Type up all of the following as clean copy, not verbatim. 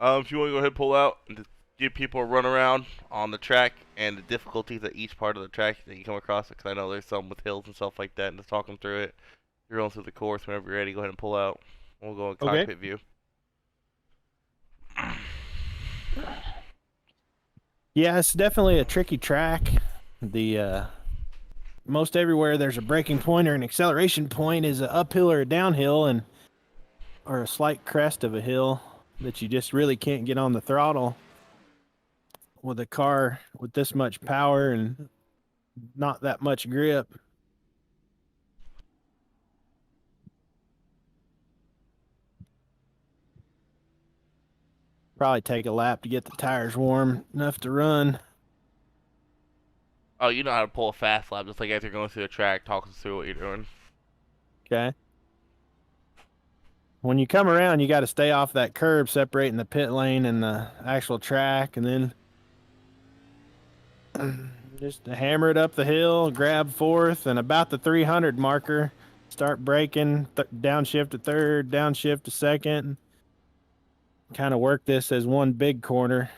If you want to go ahead and pull out and just give people a run around on the track and the difficulties at each part of the track that you come across, because I know there's some with hills and stuff like that, and just talk them through it. You're going through the course whenever you're ready. Go ahead and pull out. We'll go in Okay. cockpit view. Yeah, it's definitely a tricky track. The most everywhere there's a braking point or an acceleration point is a uphill or a downhill and or a slight crest of a hill that you just really can't get on the throttle with a car with this much power and not that much grip. Probably take a lap to get the tires warm enough to run. Oh, you know how to pull a fast lap, just like as you're going through the track, talk us through what you're doing. Okay. When you come around, you got to stay off that curb separating the pit lane and the actual track, and then just hammer it up the hill, grab fourth, and about the 300 marker, start braking, downshift to third, downshift to second. Kind of work this as one big corner.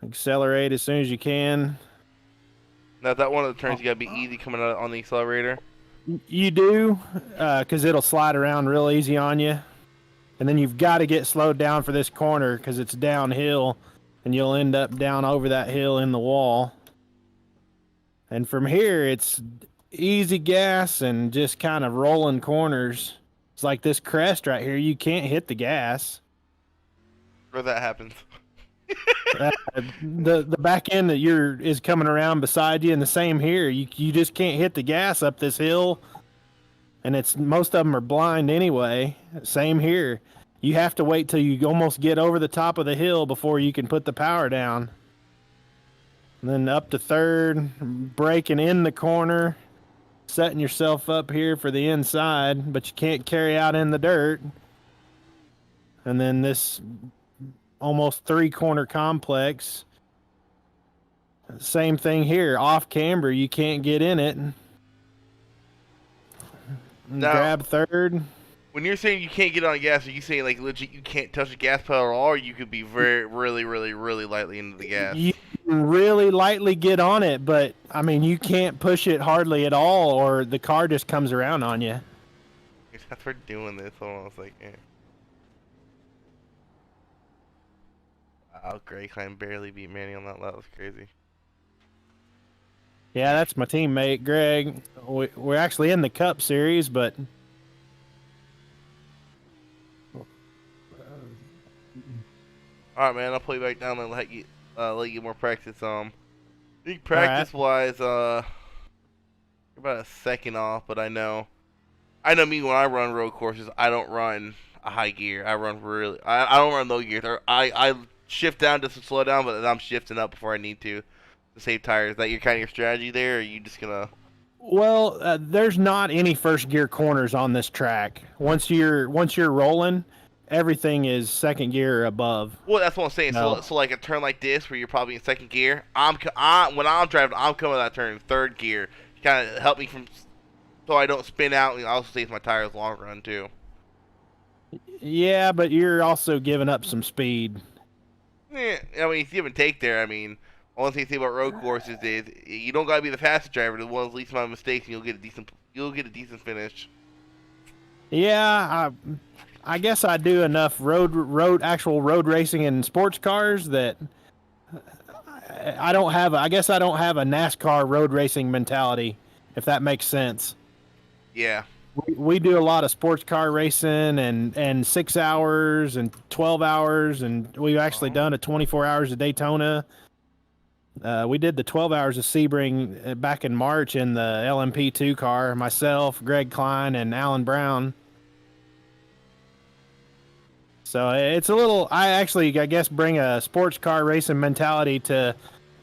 Accelerate as soon as you can. Now, is that one of the turns you gotta be easy coming out on the accelerator? You do, because it'll slide around real easy on you. And then you've got to get slowed down for this corner because it's downhill, and you'll end up down over that hill in the wall. And from here, it's easy gas and just kind of rolling corners. It's like this crest right here. You can't hit the gas. Where that happens? The back end that you're is coming around beside you, and the same here. You just can't hit the gas up this hill, and it's most of them are blind anyway. Same here. You have to wait till you almost get over the top of the hill before you can put the power down. And then up to third, braking in the corner, setting yourself up here for the inside, but you can't carry out in the dirt. And then this almost three corner complex. Same thing here. Off camber, you can't get in it. Now, Grab third. when you're saying you can't get on gas, are you saying like legit you can't touch the gas pedal at all, or you could be very, really, really, really lightly into the gas? You can really lightly get on it, but I mean, you can't push it hardly at all, or the car just comes around on you. That's for doing this. Hold on a second. Wow, Gray Klein barely beat Manny on that. That was crazy. Yeah, that's my teammate, Greg. We're actually in the Cup Series, but All right, man. I'll play back down and let you get more practice. I think all right. practice wise, you're about a second off, but I know me when I run road courses, I don't run a high gear. I run really, I don't run low gear. I shift down just to slow down, but I'm shifting up before I need to save tires. Is that your kind of your strategy there, or are you just gonna? Well, there's not any first gear corners on this track. Once you're rolling, everything is second gear or above. Well, that's what I'm saying. No. So like a turn like this, where you're probably in second gear, when I'm driving, I'm coming that turn in third gear. Kind of help me from so I don't spin out, and also saves my tires long run too. Yeah, but you're also giving up some speed. Yeah, I mean, it's give and take there. I mean, only thing to say about road courses is you don't gotta be the fastest driver. The one with least amount of mistakes, and you'll get a decent finish. Yeah, I guess I do enough actual road racing in sports cars that I don't have. I guess I don't have a NASCAR road racing mentality, if that makes sense. Yeah, We do a lot of sports car racing and 6 hours and 12 hours, and we've actually uh done a 24 hours of Daytona. We did the 12 hours of Sebring back in March in the LMP2 car. Myself, Greg Klein, and Alan Brown. So it's a little. I actually, I guess, bring a sports car racing mentality to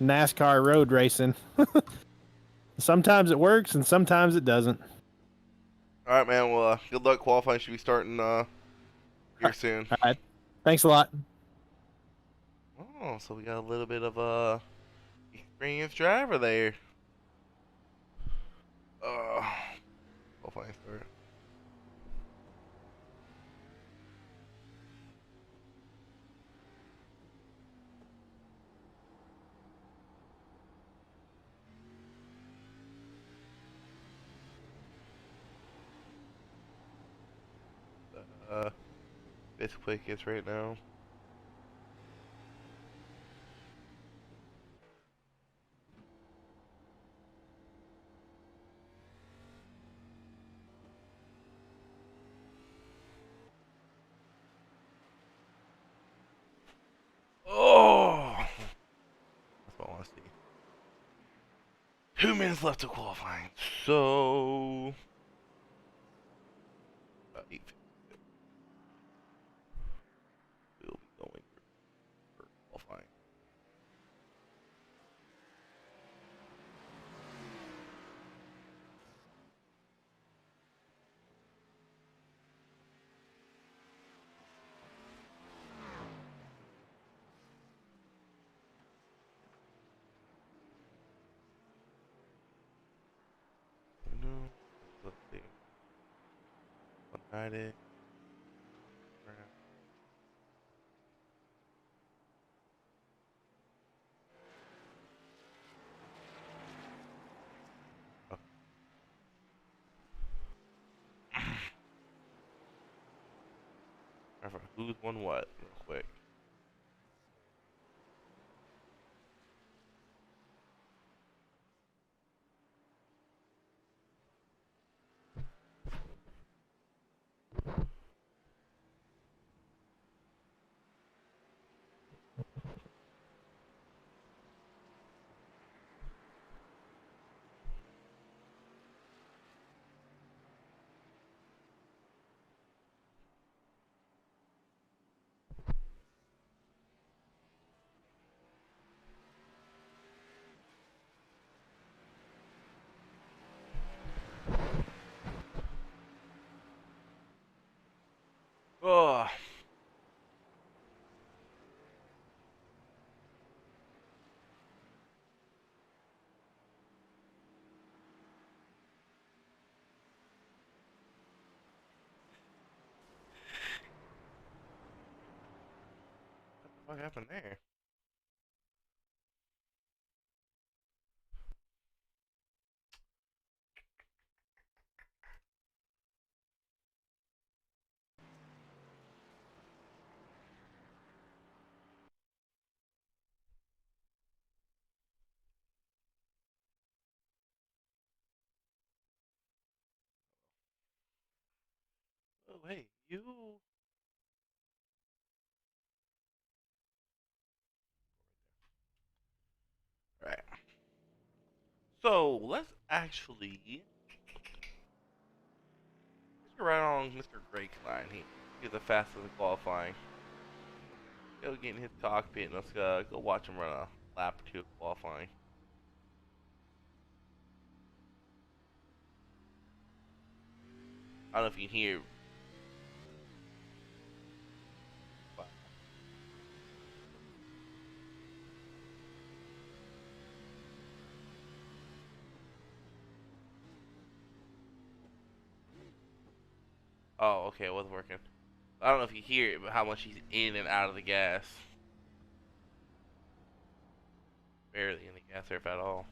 NASCAR road racing. Sometimes it works, and sometimes it doesn't. All right, man. Well, good luck qualifying. Should be starting here soon. All right. Thanks a lot. Oh, so we got a little bit of a experienced driver there. Uh, qualifying start. fifth quickest right now. Oh, that's what I want to see. 2 minutes left to qualifying. So, 8 we'll be going for qualifying. No, let's see. 190. Who's won what, real quick. Oh, what happened there? Oh, hey, you. Right. So let's actually let's go right on Mr. Drake's line. He's the fastest in qualifying. Go get in his cockpit and let's go watch him run a lap or two of qualifying. I don't know if you can hear. But, oh, okay, it wasn't working. I don't know if you hear it, but how much he's in and out of the gas. Barely in the gas, if at all.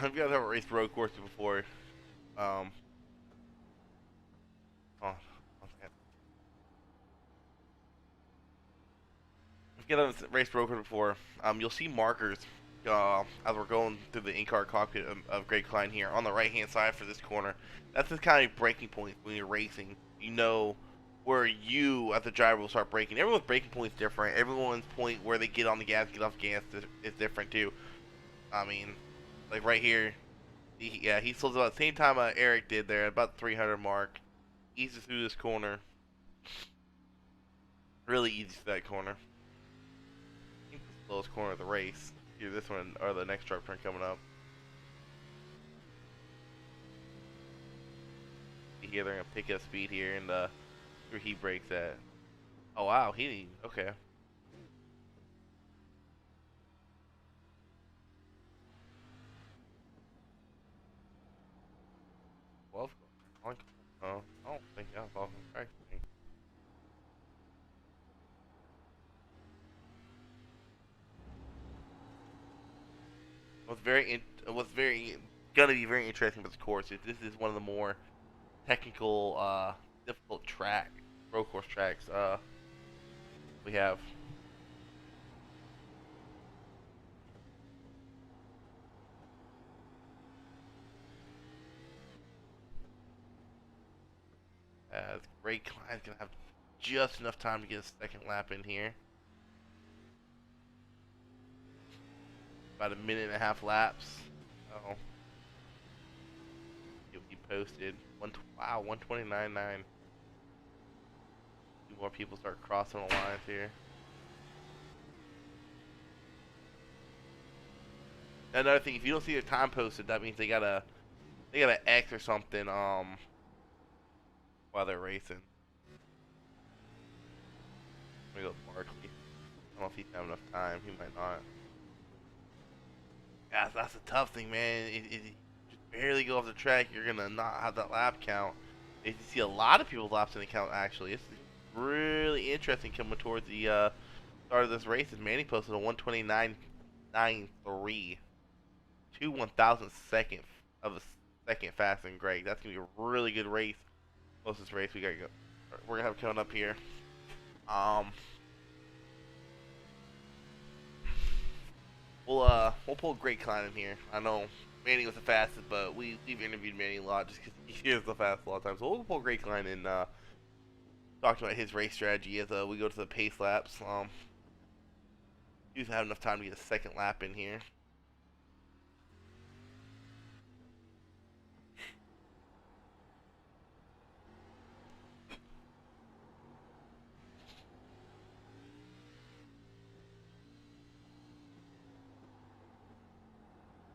If you guys ever raced road courses before, um, oh, if you guys ever raced road courses before, you'll see markers as we're going through the in-car cockpit of Greg Klein here on the right-hand side for this corner. That's the kind of braking point when you're racing. You know where you, as the driver, will start braking. Everyone's braking point is different. Everyone's point where they get on the gas, get off the gas is different too. I mean, like right here, yeah, he slows about the same time Eric did there, about the 300 mark. Easy through this corner. Really easy through that corner. I think the slowest corner of the race. Either this one or the next sharp turn coming up. Here they're gonna pick up speed here and where he brakes at. Oh wow, okay. On, I don't think that's off the track. What's very gonna be very interesting about the course is this is one of the more technical, difficult road course tracks we have. Great Klein's gonna have just enough time to get a second lap in here. About a minute and a half laps. Oh, he posted wow, 129.9. Two more people start crossing the lines here. Another thing, if you don't see the time posted, that means they got a X or something while they're racing. Let me go with Barkley. I don't know if he's have enough time. He might not. Yeah, that's a tough thing, man. If you just barely go off the track, you're gonna not have that lap count. If you see a lot of people's laps in the count, actually, it's really interesting coming towards the start of this race. Is Manny posted a 129.93, 2/1000 second of a second faster than Greg. That's gonna be a really good race. Closest race we're gonna have coming up here. We'll pull Greg Klein in here. I know Manny was the fastest, but we've interviewed Manny a lot just because he is the fastest a lot of times. So we'll pull Greg Klein in, talk about his race strategy as we go to the pace laps. He doesn't have enough time to get a second lap in here.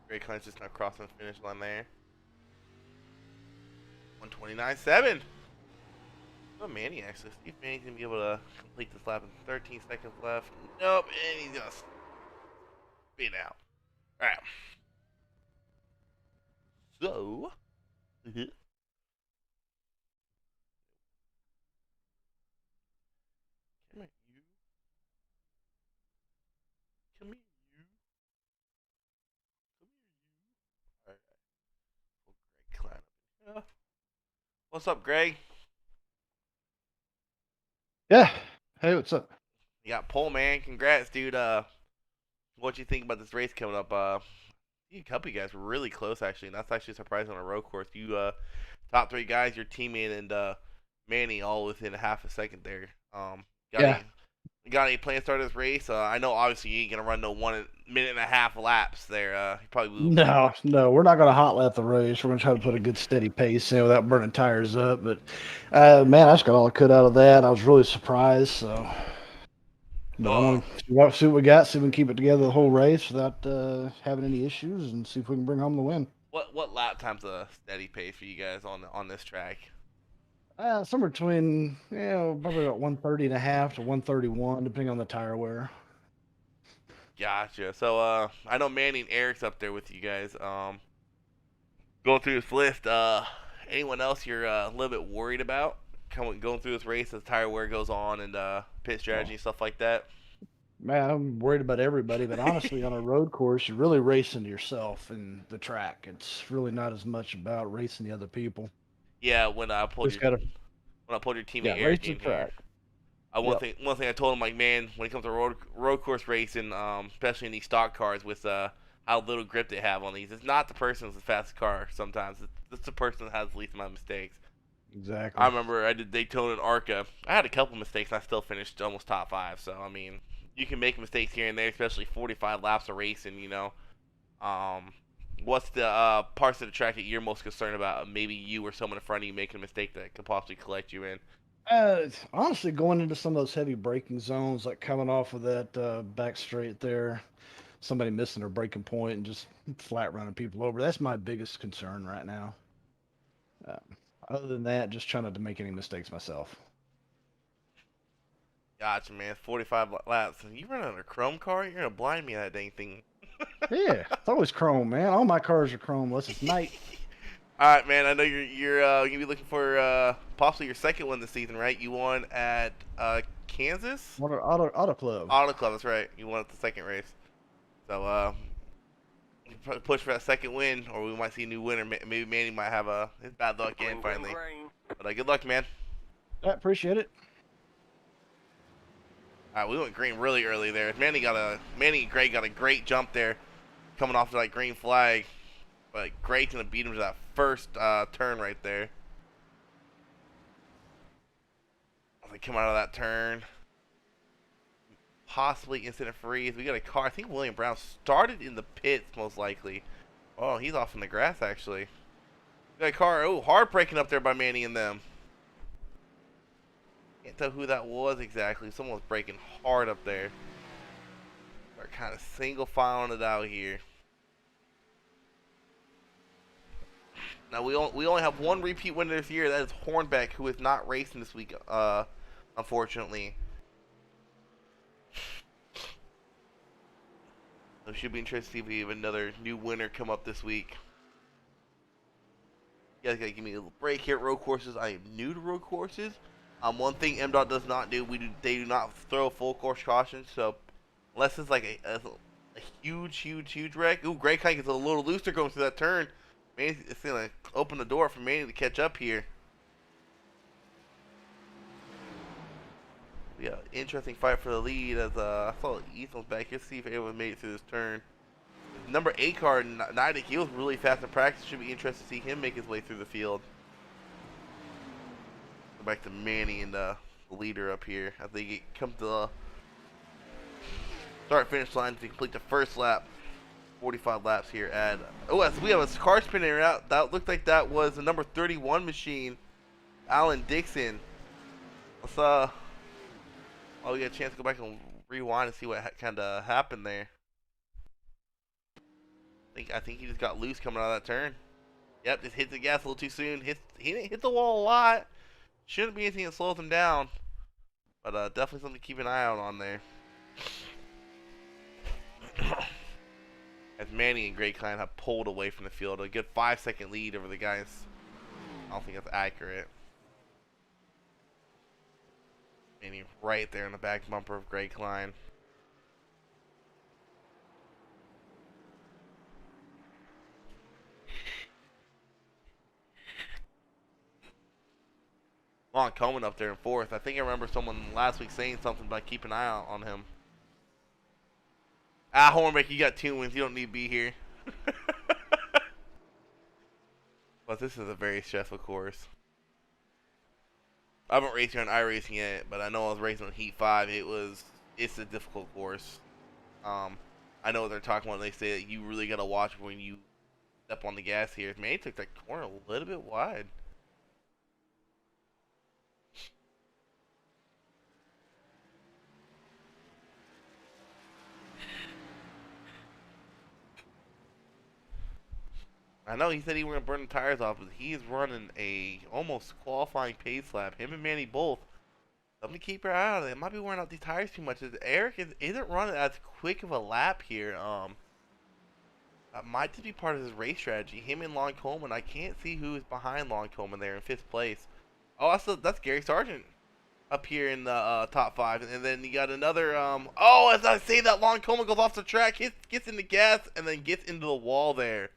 Greg Klein's just not crossing the finish line there. 129.7. Oh, Manny actually. See if Manny's gonna be able to complete this lap in 13 seconds left. Nope, and he's gonna spin out. Alright. So. Come here, you. Come here, you. Come here, you. Alright. Well, Greg Klein up in here. What's up, Greg? Yeah. Hey, what's up? You got pole, man. Congrats, dude. What you think about this race coming up? A couple of you guys were really close, actually, and that's actually surprising on a road course. You, top three guys, your teammate and Manny, all within a half a second there. Got Yeah. got any plans to start this race? I know obviously you ain't gonna run no 1 minute and a half laps there. You probably will. No, we're not going to hot lap the race. We're going to try to put a good steady pace in without burning tires up. But man, I just got all I could out of that. I was really surprised. So, but I want to see what we got. See if we can keep it together the whole race without having any issues, and see if we can bring home the win. What lap time's a steady pace for you guys on this track? Somewhere between probably about 130.5 to 131, depending on the tire wear. Gotcha. So I know Manny and Eric's up there with you guys. Going through this list. Anyone else you're a little bit worried about going through this race as tire wear goes on and pit strategy stuff like that? Man, I'm worried about everybody, but honestly, on a road course, you're really racing yourself and the track. It's really not as much about racing the other people. Yeah, when I pulled Just gotta, your teammate race Eric the in here. track. One Yep. thing I told him, like, man, when it comes to road course racing, especially in these stock cars with how little grip they have on these, it's not the person with the fastest car. Sometimes it's the person that has the least amount of mistakes. I Exactly. remember I did Daytona and ARCA. I had a couple mistakes, and I still finished almost top five. So I mean, you can make mistakes here and there, especially 45 laps of racing. Um, what's the parts of the track that you're most concerned about? Maybe you or someone in front of you making a mistake that could possibly collect you in. Honestly, going into some of those heavy braking zones, like coming off of that back straight there, somebody missing their braking point and just flat running people over. That's my biggest concern right now. Uh, Other than that, just trying not to make any mistakes myself. Gotcha, man. 45 laps. You run on a chrome car? You're gonna blind me that dang thing. Yeah, it's always chrome, man. All my cars are chrome unless it's night. All right, man. I know you're gonna be looking for possibly your second one this season, right? You won at Kansas Auto Club. Auto Club. That's right. You won at the second race. So you probably push for that second win, or we might see a new winner. Maybe Manny might have his bad luck again finally. But good luck, man. I appreciate it. All right, we went green really early there. Manny and Gray got a great jump there, coming off of that green flag. But Gray's gonna beat him to that first turn right there. As they come out of that turn, possibly instant freeze. We got a car. I think William Brown started in the pits most likely. Oh, he's off in the grass actually. We got a car. Oh, hard braking up there by Manny and them. Can't tell who that was exactly. Someone was braking hard up there. They're kind of single filing it out here. Now we only have one repeat winner this year. That is Hornbeck, who is not racing this week, unfortunately. So it should be interesting to see if we have another new winner come up this week. You guys gotta give me a little break here at road courses. I am new to road courses. One thing mdot does not do, they do not throw full course caution. So unless it's like a huge wreck. Ooh, Gray kind of gets a little looser going through that turn. Manny, it's gonna open the door for Manny to catch up here. Yeah, interesting fight for the lead as I saw Ethan's back here. See if anyone made it through this turn. Number 8 car, Nida, he was really fast in practice. Should be interesting to see him make his way through the field. Go back to Manny and the leader up here as they come to the start finish line to complete the first lap. 45 laps here at as we have a car spinning out. That looked like that was the number 31 machine, Alan Dixon. Let's we got a chance to go back and rewind and see what kind of happened there. I think he just got loose coming out of that turn. Yep, just hit the gas a little too soon. He didn't hit the wall a lot. Shouldn't be anything that slows him down, but definitely something to keep an eye out on there. As Manny and Gray Klein have pulled away from the field, a good 5-second lead over the guys. I don't think that's accurate. Manny right there in the back bumper of Gray Klein. Long Coleman up there in 4th. I think I remember someone last week saying something about keeping an eye out on him. Hornbeck, you got 2 wins. You don't need to be here. But this is a very stressful course. I haven't raced here on iRacing yet, but I know I was racing on Heat 5. It's a difficult course. I know what they're talking about. They say that you really got to watch when you step on the gas here. Man, he took that corner a little bit wide. I know he said he was going to burn the tires off, but he is running a almost qualifying pace lap. Him and Manny both. Something to keep your eye on. It might be wearing out these tires too much. Eric isn't running as quick of a lap here. That might just be part of his race strategy. Him and Lon Coleman. I can't see who is behind Lon Coleman there in 5th place. Oh, that's Gary Sargent up here in the top 5. And then you got another. As I say that, Lon Coleman goes off the track, gets in the gas, and then gets into the wall there.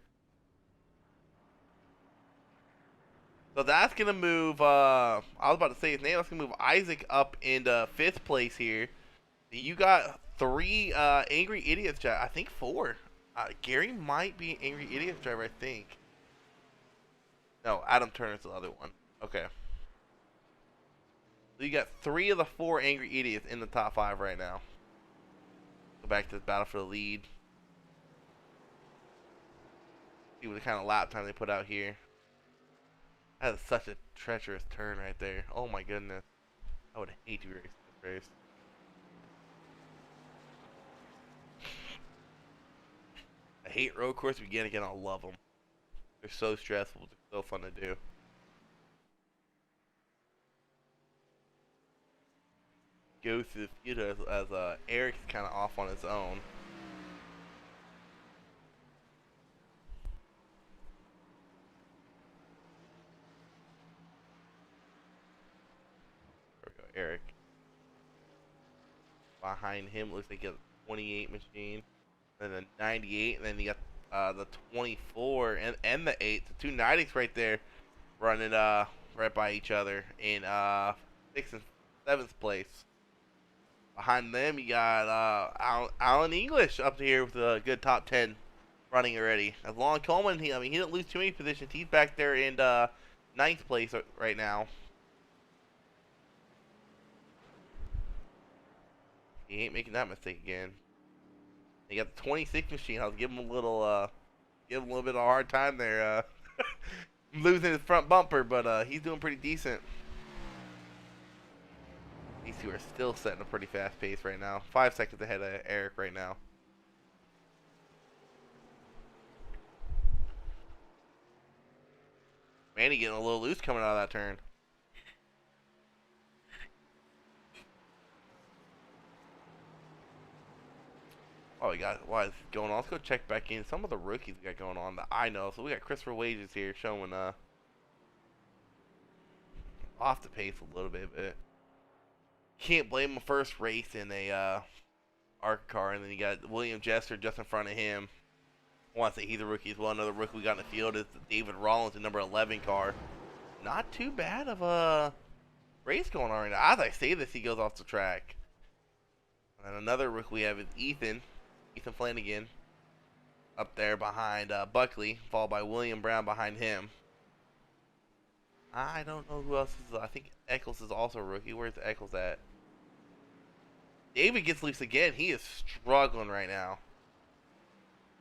So that's going to move, I was about to say his name, that's going to move Isaac up into 5th place here. You got 3 Angry Idiots driver, I think 4. Gary might be Angry Idiots driver, I think. No, Adam Turner's the other one. Okay. So you got 3 of the 4 Angry Idiots in the top 5 right now. Go back to the battle for the lead. See what kind of lap time they put out here. That is such a treacherous turn right there. Oh my goodness. I would hate to race this race. I hate road courses, but again, I love them. They're so stressful, they're so fun to do. Go through the field as Eric's kind of off on his own. Eric. Behind him looks like a 28 machine, and then 98, and then you got the 24 and the 8, the two 90s right there running right by each other in 6th and 7th place. Behind them, you got Alan English up here with a good top 10 running already. As Lon Coleman, he didn't lose too many positions. He's back there in 9th place right now. He ain't making that mistake again. You got the 26 machine. I was giving him a little bit of a hard time there, losing his front bumper, but he's doing pretty decent. These two are still setting a pretty fast pace right now. 5 seconds ahead of Eric right now. Manny getting a little loose coming out of that turn. Oh, we got what is going on? Let's go check back in some of the rookies we got going on that I know. So we got Christopher Wages here showing off the pace a little bit, but can't blame him. First race in a ARC car, and then you got William Jester just in front of him. I want to say he's a rookie as well. Another rookie we got in the field is David Rollins, the number 11 car. Not too bad of a race going on right now. As I say this, he goes off the track. And another rookie we have is Ethan Flanagan, up there behind Buckley, followed by William Brown behind him. I don't know who else is. I think Eccles is also a rookie. Where's Eccles at? David gets loose again. He is struggling right now.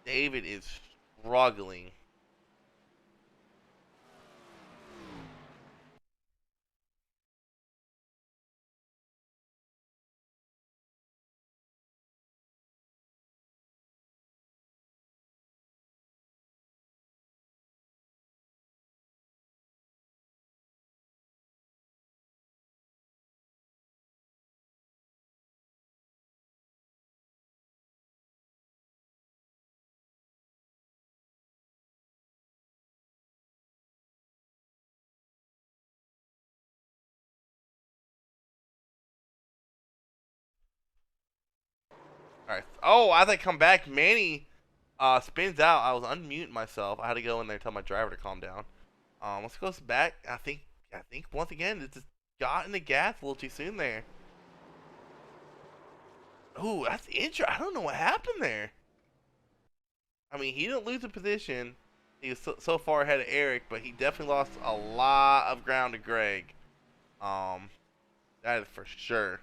David is struggling. Alright. Oh, as I come back, Manny spins out. I was unmuting myself. I had to go in there and tell my driver to calm down. Let's go back. I think once again, it just got in the gas a little too soon there. Ooh, that's interesting. I don't know what happened there. I mean, he didn't lose a position. He was so far ahead of Eric, but he definitely lost a lot of ground to Greg. Um, that is for sure.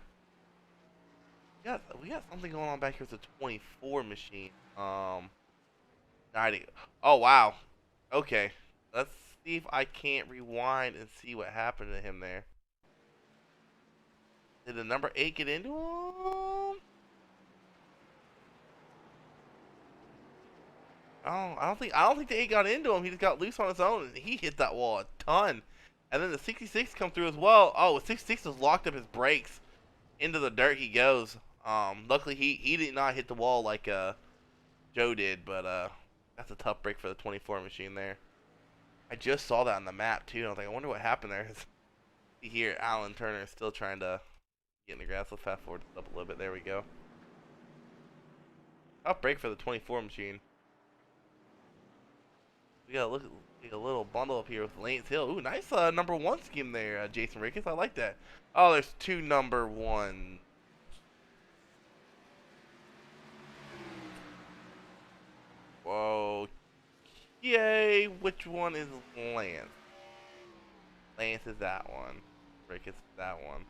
We got something going on back here with the 24 machine. 90. Oh wow. Okay. Let's see if I can't rewind and see what happened to him there. Did the number 8 get into him? Oh, I don't think the 8 got into him. He just got loose on his own, and he hit that wall a ton. And then the 66 come through as well. Oh, 66 just locked up his brakes. Into the dirt he goes. Luckily he did not hit the wall like Joe did, but that's a tough break for the 24 machine there. I just saw that on the map too, and I was like, I wonder what happened there. See here, Alan Turner is still trying to get in the grass. Let's fast forward up a little bit. There we go. Tough break for the 24 machine. We got a little bundle up here with Lance Hill. Ooh, nice number 1 scheme there, Jason Ricketts. I like that. Oh, there's 2 number 1. Whoa. Yay, which one is Lance? Lance is that one. Ricketts is that one.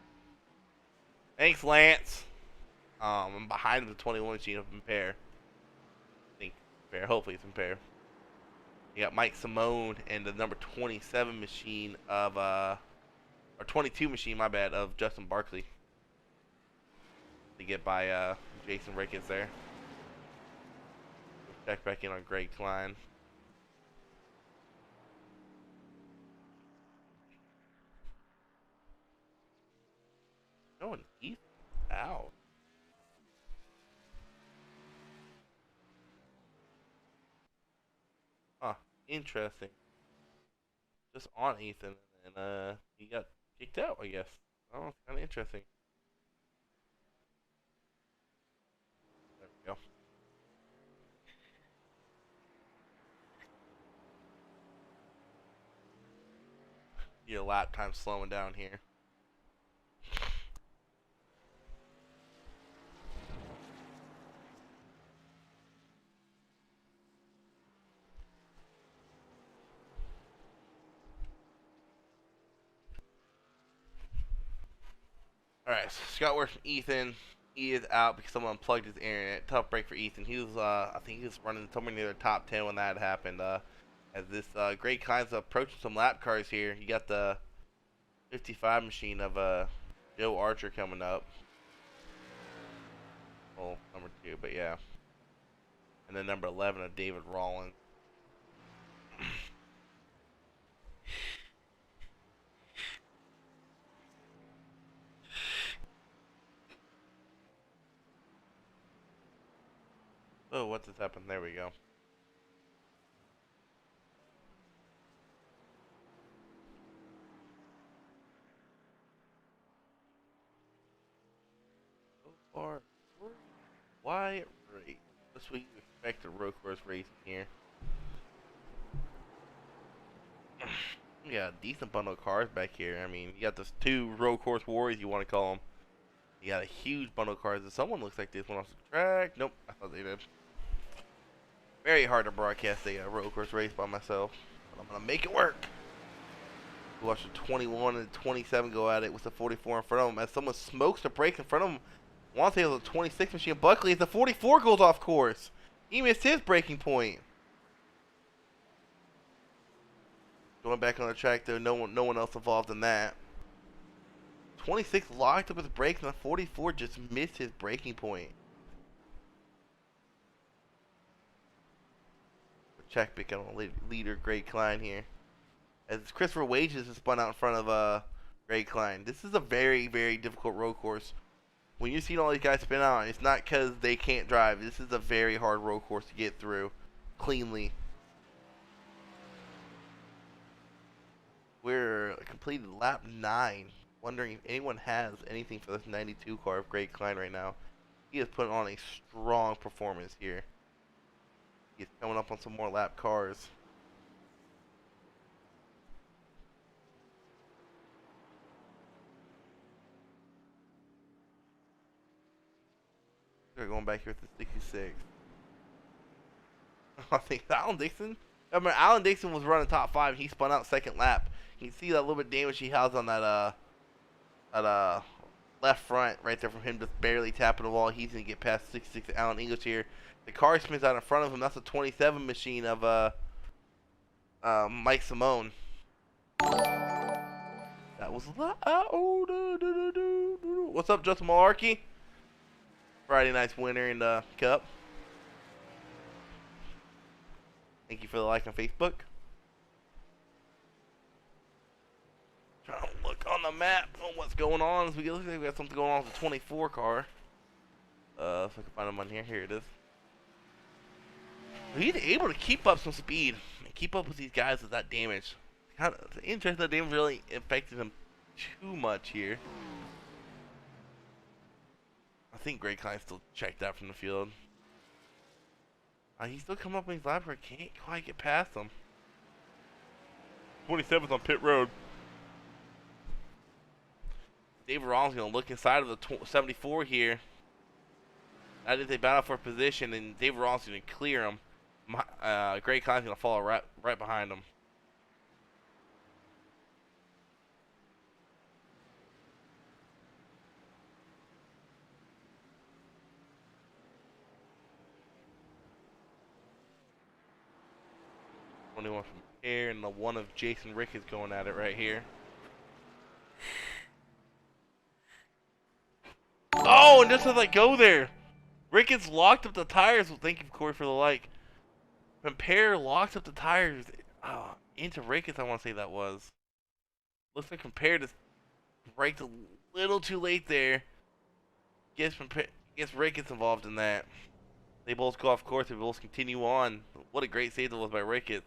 Thanks, Lance. I'm behind the 21 machine of Impair. I think Impair. Hopefully it's Impair. You got Mike Simone and the number 27 machine of or 22 machine, my bad, of Justin Barkley. To get by Jason Ricketts there. Check back in on Greg Klein. Oh, and Ethan out. Huh, interesting. Just on Ethan, and he got kicked out, I guess. Oh, kind of interesting. There we go. Your lap time slowing down here. Alright, so Scott works from Ethan. He is out because someone unplugged his internet. Tough break for Ethan. He was, I think he was running somewhere near the top 10 when that happened. As this Great Klein's approaching some lap cars here. You got the 55 machine of Joe Archer coming up. Well, number 2, but yeah. And then number 11 of David Rollins. Oh, what just happened? There we go. So far, why race? This week we expect a road course racing here. Yeah, decent bundle of cars back here. I mean, you got those 2 road course warriors, you want to call them. You got a huge bundle of cars. Does someone looks like this one off the track? Nope, I thought they did. Very hard to broadcast a road course race by myself, but I'm gonna make it work. We watched the 21 and 27 go at it with the 44 in front of them. As someone smokes the brake in front of them, I want to say it was a 26 machine. Buckley, as the 44 goes off course, he missed his braking point. Going back on the track, though, no one else involved in that. 26 locked up his brakes, and the 44 just missed his braking point. Check pick on leader Greg Klein here. As Christopher Wages has spun out in front of Greg Klein. This is a very, very difficult road course. When you've seen all these guys spin out, it's not because they can't drive. This is a very hard road course to get through cleanly. We're completed lap 9. Wondering if anyone has anything for this 92 car of Greg Klein right now. He is putting on a strong performance here. He's coming up on some more lap cars. We're going back here with the 66. I think Alan Dixon. I mean, Alan Dixon was running top 5. He spun out second lap. You can see that little bit of damage he has on that left front right there from him just barely tapping the wall. He's gonna get past 66 Alan English here. The car spins out in front of him. That's a 27 machine of Mike Simone. That was what's up, Justin Malarkey? Friday night's winner in the cup. Thank you for the like on Facebook. Trying to look on the map on what's going on. As we look like we got something going on with the 24 car. If I can find him on here. Here it is. He's able to keep up some speed and keep up with these guys with that damage. Kind of interesting that damage really affected him too much here. I think Greg Klein still checked out from the field. He's still coming up in his lap where I can't quite get past him. 27th on pit road. David Rollins going to look inside of the 74 here. That is a battle for position, and David Rollins going to clear him. Greg Klein's going to follow right behind him. One from here, and the one of Jason Rick is going at it right here. Oh, and just as I go there, Ricketts locked up the tires. Well, thank you, Corey, for the like. Compare locked up the tires into Ricketts, I want to say that was. Looks like Compare just braked a little too late there. Gets Ricketts involved in that. They both go off course. They both continue on. What a great save that was by Ricketts.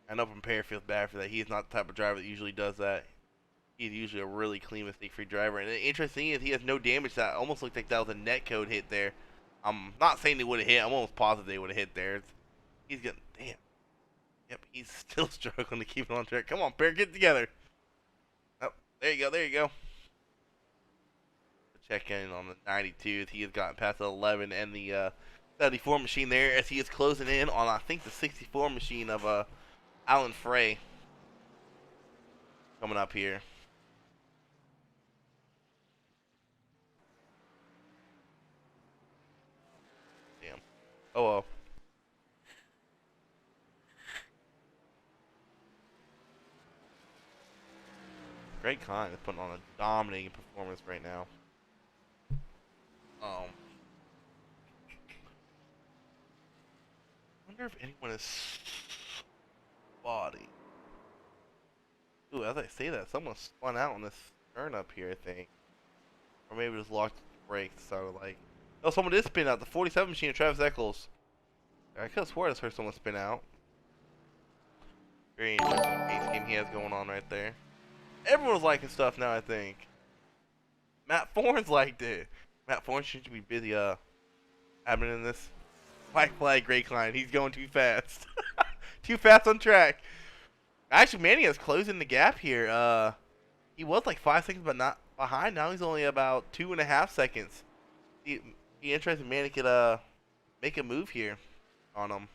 I know Compare feels bad for that. He is not the type of driver that usually does that. He's usually a really clean mistake-free driver. And the interesting thing is he has no damage. That almost looked like that was a netcode hit there. I'm not saying they would have hit. I'm almost positive they would have hit there. He's getting damn. Yep, he's still struggling to keep it on track. Come on, Bear, get it together. Oh, there you go. There you go. Check in on the 92 as he has gotten past the 11 and the 74 machine there as he is closing in on I think the 64 machine of Alan Frey coming up here. Damn. Oh well. Greg Klein is putting on a dominating performance right now. Wonder if anyone is spotty. Ooh, as I say that, someone spun out on this turn up here, I think. Or maybe just locked the brakes, so like... Oh, someone did spin out. The 47 machine of Travis Eccles. I could have sworn I heard someone spin out. Very interesting pace game he has going on right there. Everyone's liking stuff now, I think. Matt Fornes liked it. Matt Fornes should be busy, admin in this. White flag, Greg Klein. He's going too fast. Too fast on track. Actually, Manny is closing the gap here. He was like 5 seconds, but not behind. Now he's only about 2.5 seconds. Be interesting. Manny could make a move here on him.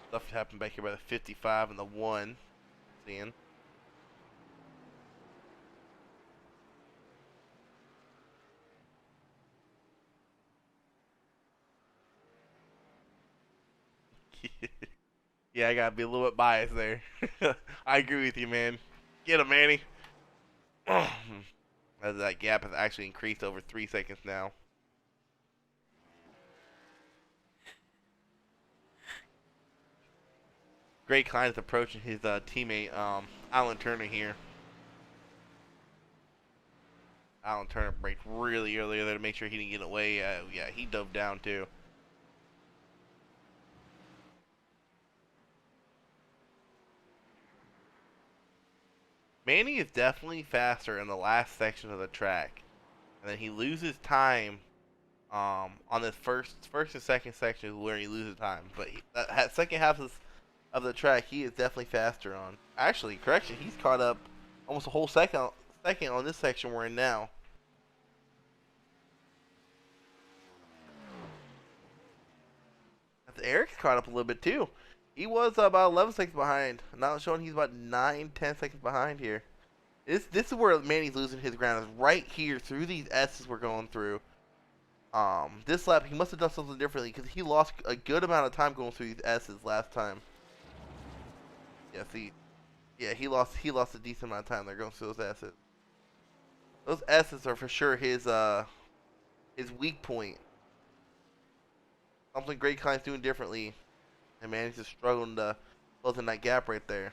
Stuff happened back here by the 55 and the 1. Seeing. Yeah, I gotta be a little bit biased there. I agree with you, man. Get him, Manny. As that gap has actually increased over 3 seconds now. Greg Klein is approaching his teammate, Alan Turner here. Alan Turner braked really early there to make sure he didn't get away. Yeah, he dove down too. Manny is definitely faster in the last section of the track, and then he loses time on this first and second section where he loses time. But that second half of the track, he is definitely faster on. Actually, correction, he's caught up almost a whole second on this section we're in now. Eric's caught up a little bit too. He was about 11 seconds behind. Now showing he's about 9-10 seconds behind here. This is where Manny's losing his ground, is right here through these S's we're going through. This lap he must have done something differently because he lost a good amount of time going through these S's last time. Yeah, see, yeah, he lost a decent amount of time there going through those S's. Those S's are for sure his weak point. Something Greg Klein's doing differently, and Manny's just struggling to close in that gap right there.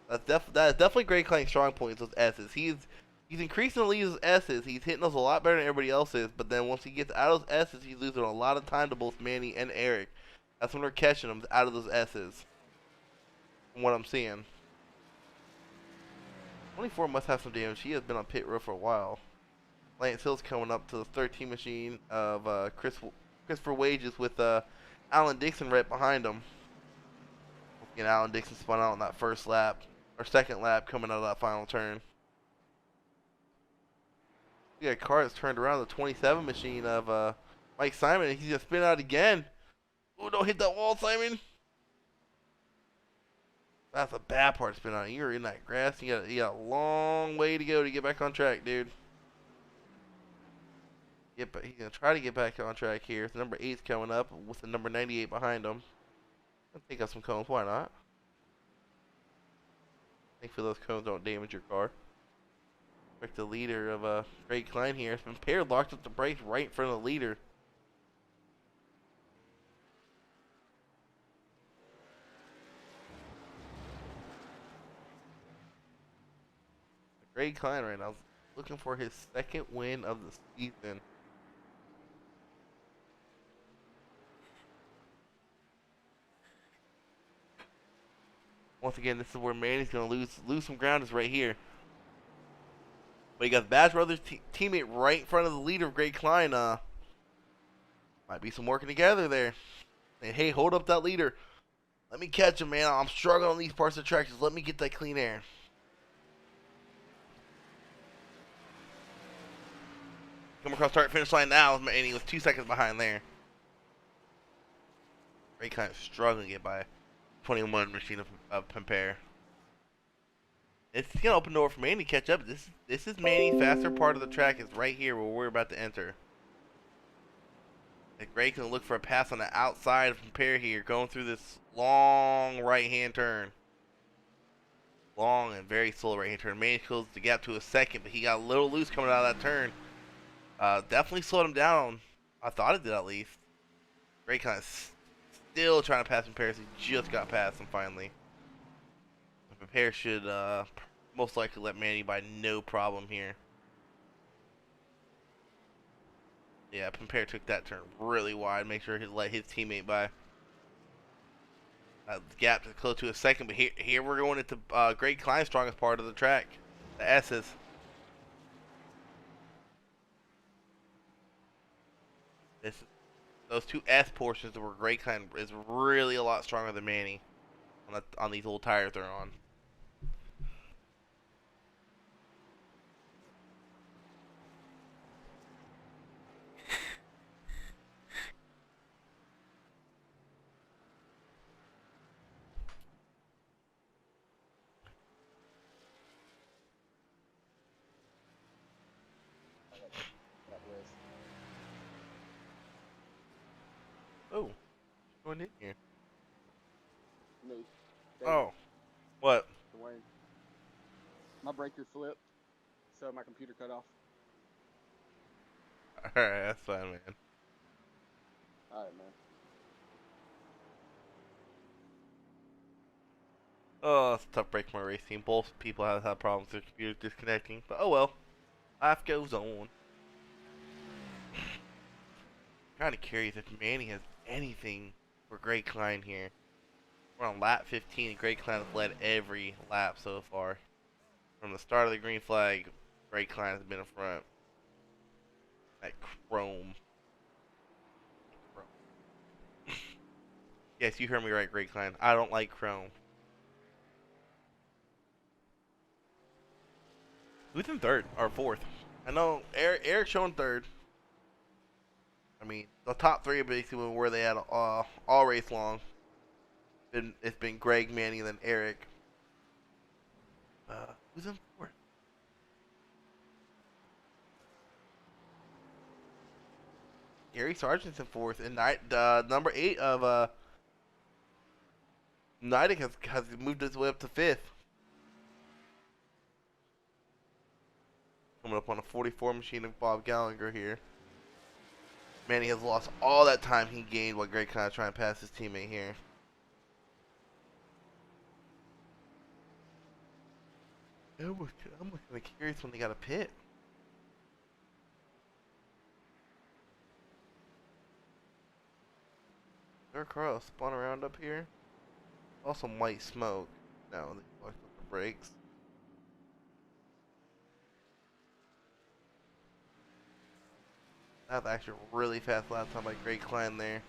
That is definitely Greg Klein's strong point, those S's. He's increasing the lead of those S's. He's hitting those a lot better than everybody else is, but then once he gets out of those S's, he's losing a lot of time to both Manny and Eric. That's when we're catching him out of those S's. From what I'm seeing. 24 must have some damage. He has been on pit row for a while. Lance Hill's coming up to the 13 machine of Christopher Wages with Alan Dixon right behind him. And Alan Dixon spun out on that first lap, or second lap, coming out of that final turn. We got a car that's turned around, the 27 machine of Mike Simon, and he's gonna spin out again. Oh, don't hit that wall, Simon. That's a bad part to spin out. You're in that grass. You got a long way to go to get back on track, dude. He's gonna try to get back on track here. The number 8's coming up with the number 98 behind him. Let's take out some cones. Why not? Thankfully, those cones don't damage your car. Like the leader of Greg Klein here has been paired, locked up the brakes right in front of the leader. Greg Klein right now is looking for his second win of the season. Once again, this is where Manny's gonna lose some ground. Is right here. But you got the Bash Brothers teammate right in front of the leader of Greg Klein. Might be some working together there. And hey, hold up that leader. Let me catch him, man. I'm struggling on these parts of the track. Just let me get that clean air. Come across start finish line now, and he was 2 seconds behind there. Greg Klein struggling to get by 21 machine of Compare. It's gonna open the door for Manny to catch up. This is Manny's faster part of the track. Is right here where we're about to enter. And Gray can look for a pass on the outside of Compare here, going through this long right-hand turn. Long and very slow right-hand turn. Manny closed the gap to a second, but he got a little loose coming out of that turn. Definitely slowed him down. I thought it did at least. Gray kind of still trying to pass Compare. He just got past him finally. Compare should most likely let Manny by no problem here. Yeah, Compare took that turn really wide. Make sure he let his teammate by. The gap is close to a second, but here we're going into Greg Klein's strongest part of the track, the S's. Those two S portions where Greg Klein is really a lot stronger than Manny on these old tires they're on. Oh, going in here. Me. Oh, what? Dwayne. My breaker flipped, so my computer cut off. Alright, that's fine, man. Alright, man. Oh, it's a tough break for my race team. Both people have had problems with their computers disconnecting, but oh well. Life goes on. Kind of curious if Manny has anything for Greg Klein here. We're on lap 15, and Greg Klein has led every lap so far. From the start of the green flag, Greg Klein has been in front. That chrome. Yes, you heard me right, Greg Klein. I don't like chrome. Who's in third or fourth? I know Eric's showing third. I mean, the top three are basically where they had all race long. It's been Greg, Manny, and then Eric. Who's in fourth? Gary Sargent's in fourth, and number 8 of Nidek has moved his way up to fifth. Coming up on a 44 machine of Bob Gallagher here. Manny has lost all that time he gained while Greg kind of trying to pass his teammate here. I'm kind of curious when they got a pit. Their car spun around up here. Also white smoke. No, they fucked up the brakes. That was actually a really fast lap time by Greg Klein there.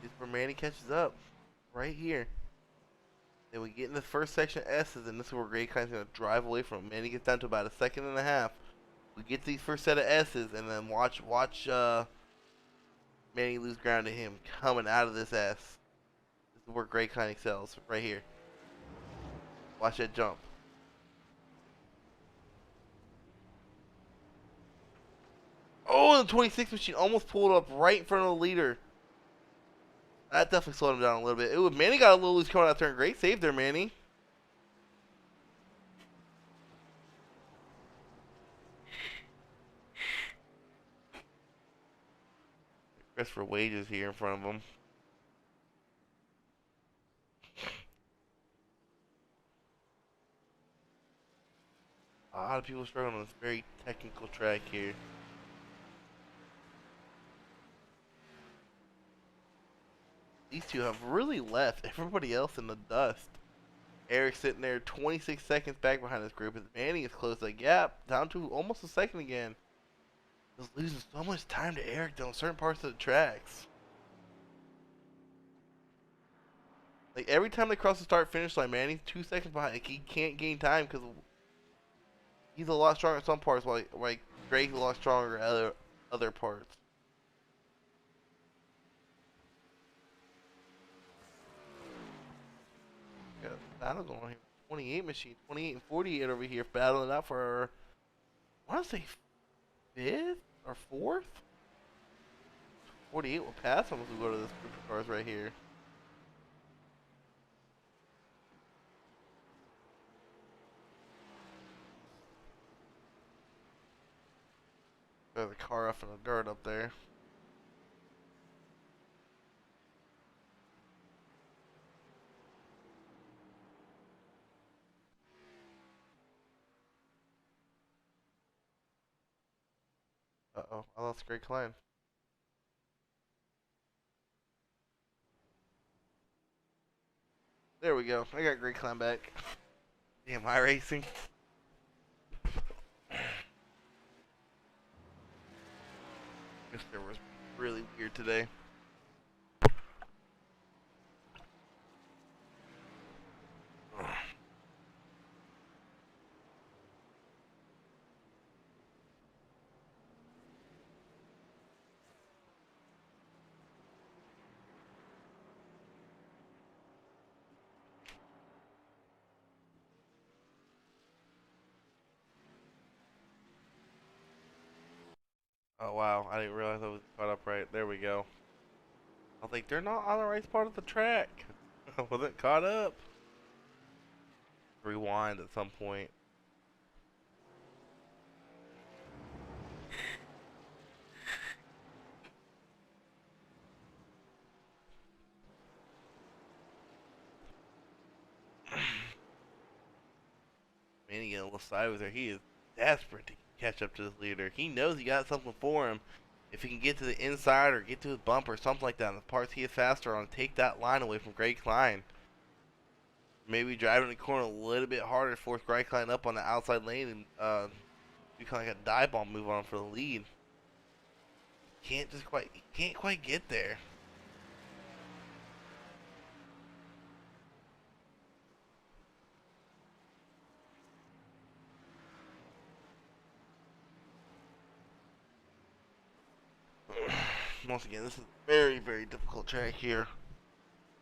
This is where Manny catches up. Right here. Then we get in the first section of S's, and this is where Greg Klein's going to drive away from him. Manny gets down to about a second and a half. We get to these first set of S's, and then watch Manny lose ground to him coming out of this S. This is where Greg Klein excels. Right here. Watch that jump. Oh, the 26 machine almost pulled up right in front of the leader. That definitely slowed him down a little bit. Ooh, Manny got a little loose coming out there. Great save there, Manny. Christopher Wages here in front of him. A lot of people struggling on this very technical track here. these two have really left everybody else in the dust. Eric's sitting there 26 seconds back behind this group, and Manny has closed the gap down to almost a second again. He's losing so much time to Eric though in certain parts of the tracks. Like every time they cross the start finish line, Manny's 2 seconds behind. Like he can't gain time because he's a lot stronger in some parts, while like Drake's a lot stronger in other parts. Got a battle going on here. 28 machine, 28 and 48 over here, battling out for, I want to say, 5th or 4th? 48 will pass them as we go to this group of cars right here. There's a car off in the dirt up there. Uh-oh, I lost Great Klein. There we go. I got Great Klein back. Damn, iRacing. This server was really weird today. Oh wow, I didn't realize I was caught up right. There we go. I was like, they're not on the right part of the track. I wasn't caught up. Rewind at some point. Manny getting a little sideways there. He is desperate to catch up to this leader. He knows he got something for him. If he can get to the inside or get to his bump or something like that, in the parts he is faster on, take that line away from Greg Klein. Maybe driving the corner a little bit harder to force Greg Klein up on the outside lane and do kind of like a dive bomb move on him for the lead. Can't quite get there. Once again, this is a very, very difficult track here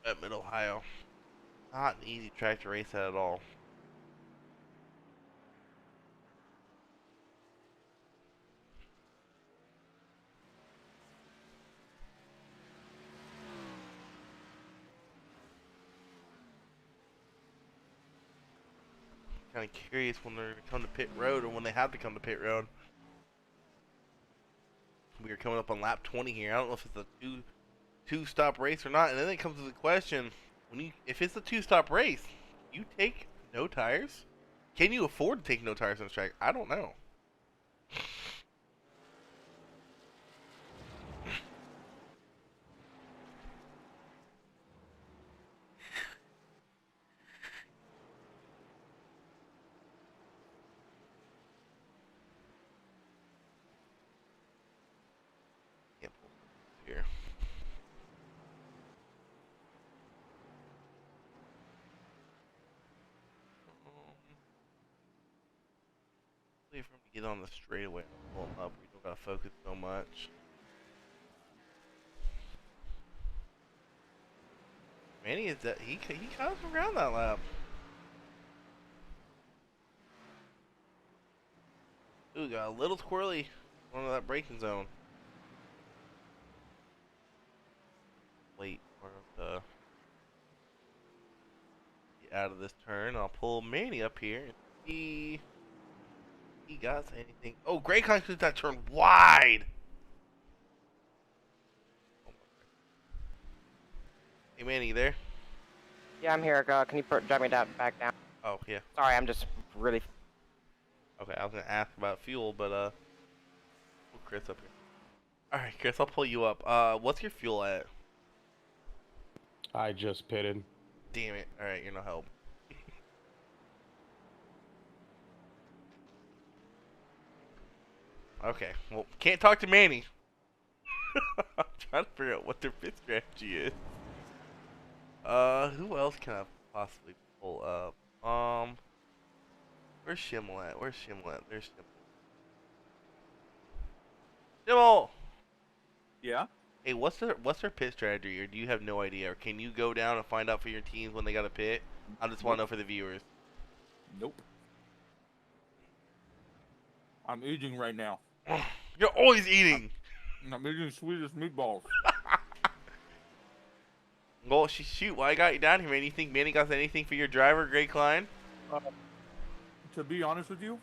at Mid-Ohio. Not an easy track to race at all. Kind of curious when they're going to come to pit road or when they have to come to pit road. We are coming up on lap 20 here. I don't know if it's a two-stop race or not. And then it comes to the question, if it's a two-stop race, you take no tires? Can you afford to take no tires on this track? I don't know. Yep. Here. For him to get on the straightaway and pull him up, we don't gotta focus so much. Manny is that he kind of around that lap. Ooh, got a little squirrely going to that braking zone. Wait for him to get out of this turn. I'll pull Manny up here and see. He got anything. Oh, Great Klein took that turn wide. Hey, Manny, you there? Yeah, I'm here. Can you drive me back down? Oh, yeah. Sorry, I'm just really. Okay, I was gonna ask about fuel, but pull Chris up here. All right, Chris, I'll pull you up. What's your fuel at? I just pitted. Damn it. All right, you're no help. Okay, well, can't talk to Manny. I'm trying to figure out what their pit strategy is. Who else can I possibly pull up? Where's Schimmel at? Where's Schimmel at? There's Schimmel. Schimmel! Yeah. Hey, what's their pit strategy, or do you have no idea? Or can you go down and find out for your teams when they got a pit? I just want to know for the viewers. Nope. I'm eating right now. You're always eating. I'm eating Swedish meatballs. Well, shoot, why I got you down here, man? You think Manny got anything for your driver, Greg Klein? To be honest with you,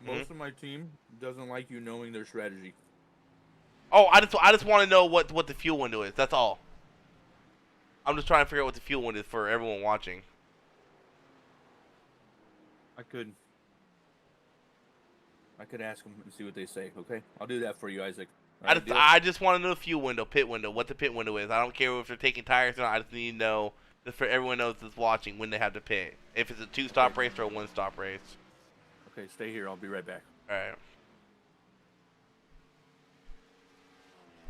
most of my team doesn't like you knowing their strategy. Oh, I just want to know what the fuel window is. That's all. I'm just trying to figure out what the fuel window is for everyone watching. I could ask them and see what they say. Okay, I'll do that for you, Isaac. All right, deal? I just want to know the fuel window, pit window, what the pit window is. I don't care if they're taking tires or not. I just need to know, just for everyone knows that's watching, when they have to pit. If it's a 2-stop race or a 1-stop race. Okay, stay here. I'll be right back. All right.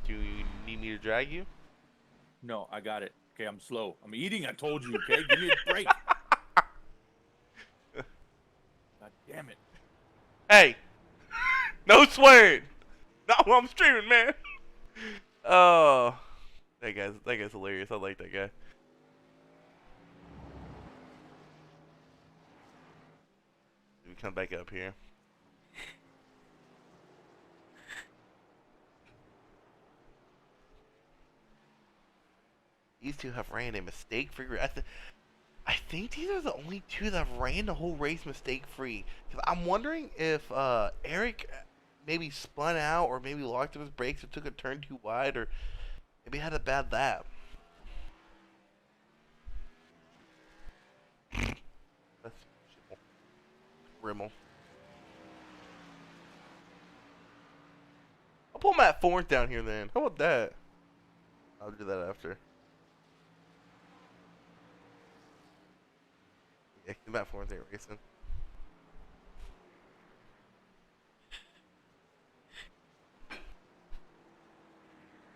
Do you need me to drag you? No, I got it. Okay, I'm slow. I'm eating. I told you. Okay, give me a break. God damn it. Hey, no swearing. Not while I'm streaming, man. Oh, that guy's hilarious. I like that guy. We come back up here. These two have ran a mistake-free race. I think these are the only two that have ran the whole race mistake-free. Because I'm wondering if Eric maybe spun out or maybe locked up his brakes or took a turn too wide or maybe had a bad lap. That's Rimmel. I'll pull Matt Fourth down here then. How about that? I'll do that after. Yeah, Matt Fourth ain't racing.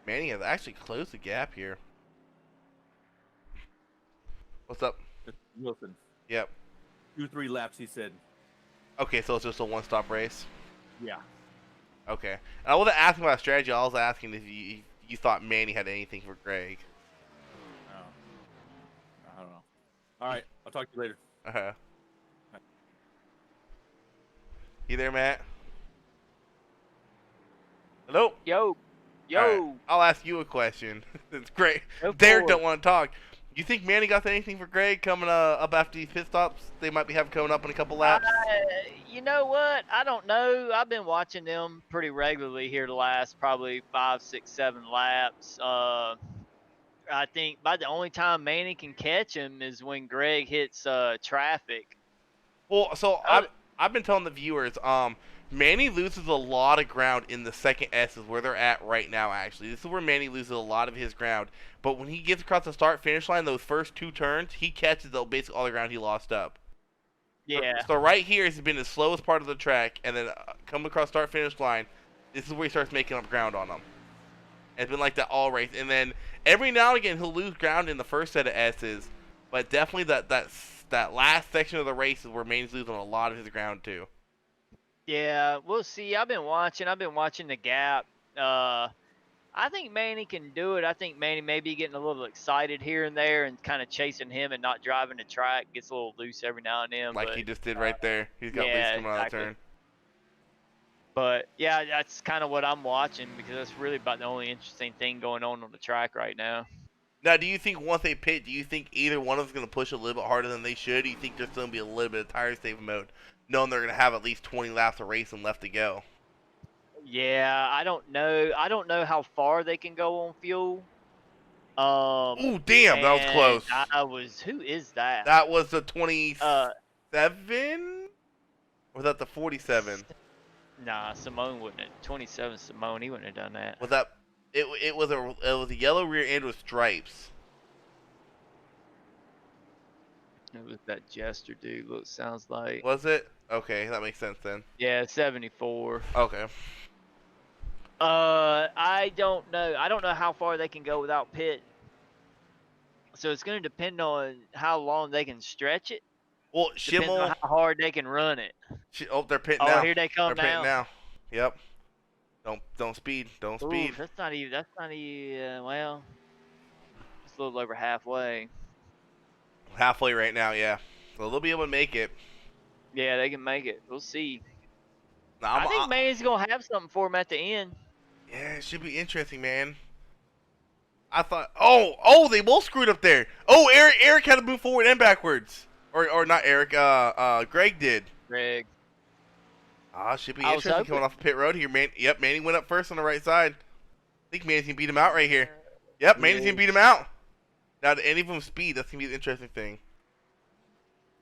Manny has actually closed the gap here. What's up? Wilson. Yep. 2-3 laps, he said. Okay, so it's just a 1-stop race? Yeah. Okay. And I wasn't asking about strategy. I was asking if you thought Manny had anything for Greg. Oh. I don't know. All right. I'll talk to you later. Uh-huh. You there, Matt? Hello? Yo. Right, I'll ask you a question. It's great. Go Derek for don't it. want to talk. You think Manny got anything for Greg coming up after these pit stops? They might be having coming up in a couple laps. You know what? I don't know. I've been watching them pretty regularly here the last probably 5, 6, 7 laps. I think about the only time Manny can catch him is when Greg hits traffic. Well, so I've been telling the viewers, Manny loses a lot of ground in the second S's where they're at right now, actually. This is where Manny loses a lot of his ground. But when he gets across the start-finish line, those first 2 turns, he catches basically all the ground he lost up. Yeah. So right here has been the slowest part of the track, and then come across start-finish line, this is where he starts making up ground on them. It's been like that all race. And then every now and again, he'll lose ground in the first set of S's, but definitely that last section of the race is where Manny's losing a lot of his ground, too. Yeah, we'll see. I've been watching the gap. I think Manny can do it. I think Manny may be getting a little excited here and there and kind of chasing him and not driving the track. Gets a little loose every now and then. Like but, he just did right there. He's got yeah, loose coming out of the exactly. turn. But, yeah, that's kind of what I'm watching because that's really about the only interesting thing going on the track right now. Now, do you think once they pit, do you think either one of them's going to push a little bit harder than they should? Do you think there's going to be a little bit of tire saving mode, knowing they're going to have at least 20 laps of racing left to go? Yeah, I don't know. I don't know how far they can go on fuel. Ooh, damn, that was close. Who is that? That was the 27? Or was that the 47? Nah, Simone wouldn't have. 27 Simone, he wouldn't have done that. Was that... It was a yellow rear end with stripes. It was that Jester dude. Look, sounds like. Was it? Okay, that makes sense then. Yeah, 74. Okay. I don't know. I don't know how far they can go without pitting. So it's going to depend on how long they can stretch it. Well, Depends on Schimmel. how hard they can run it. Oh, they're pitting Oh, now. here they come They're pitting now. now. Yep. Don't speed. Don't Ooh, speed. that's not even. That's not even. Well, it's a little over halfway. Halfway right now, yeah. So they'll be able to make it. Yeah, they can make it. We'll see. Now, I think Manny's gonna have something for him at the end. yeah, it should be interesting, man. I thought, oh, they both screwed up there. Oh, Eric had to move forward and backwards, or not Eric. Greg did. Greg. Should be I was interesting coming hoping- off pit road here, man. Yep, Manny went up first on the right side. I think Manny's gonna beat him out right here. Yep, Manny's gonna beat him out. Now, to any of them speed, that's gonna be the interesting thing.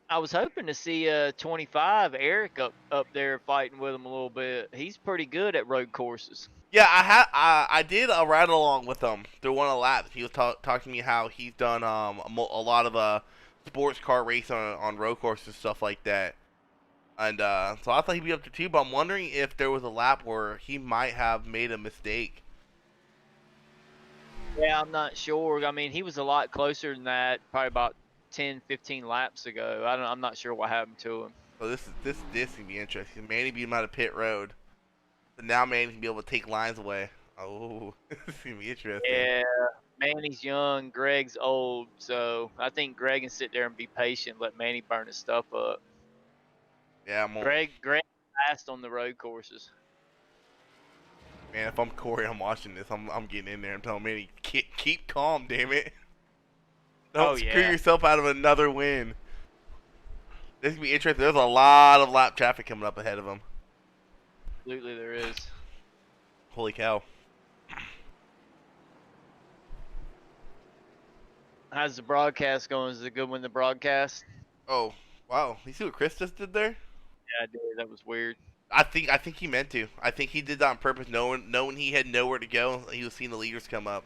I was hoping to see 25 Eric up there fighting with him a little bit. He's pretty good at road courses. Yeah, I did a ride along with him through one of the laps. He was talking to me how he's done a lot of sports car racing on road courses and stuff like that. And so I thought he'd be up to 2, but I'm wondering if there was a lap where he might have made a mistake. Yeah, I'm not sure. I mean, he was a lot closer than that, probably about 10, 15 laps ago. I'm not sure what happened to him. So this can be interesting. Manny beat him out of pit road, but now Manny can be able to take lines away. Oh, this is gonna be interesting. Yeah, Manny's young, Greg's old, so I think Greg can sit there and be patient, let Manny burn his stuff up. Yeah, Greg fast on the road courses. Man, if I'm Corey, I'm watching this. I'm getting in there and telling Manny, keep calm, damn it. Don't screw yourself out of another win. This can be interesting. There's a lot of lap traffic coming up ahead of him. Absolutely, there is. Holy cow. How's the broadcast going? Is it a good one, the broadcast? Oh, wow. You see what Chris just did there? Yeah, I did. That was weird. I think he meant to. I think he did that on purpose, knowing he had nowhere to go. He was seeing the leaders come up.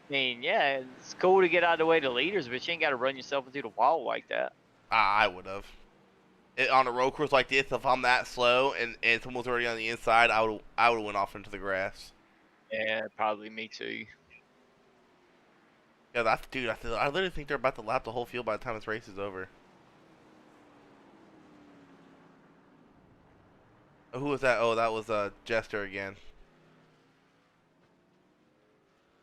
I mean, yeah, it's cool to get out of the way to leaders, but you ain't got to run yourself into the wall like that. I would have. On a road course like this, if I'm that slow and someone's already on the inside, I would have went off into the grass. Yeah, probably me too. Yeah, I literally think they're about to lap the whole field by the time this race is over. Oh, who was that? Oh, that was Jester again.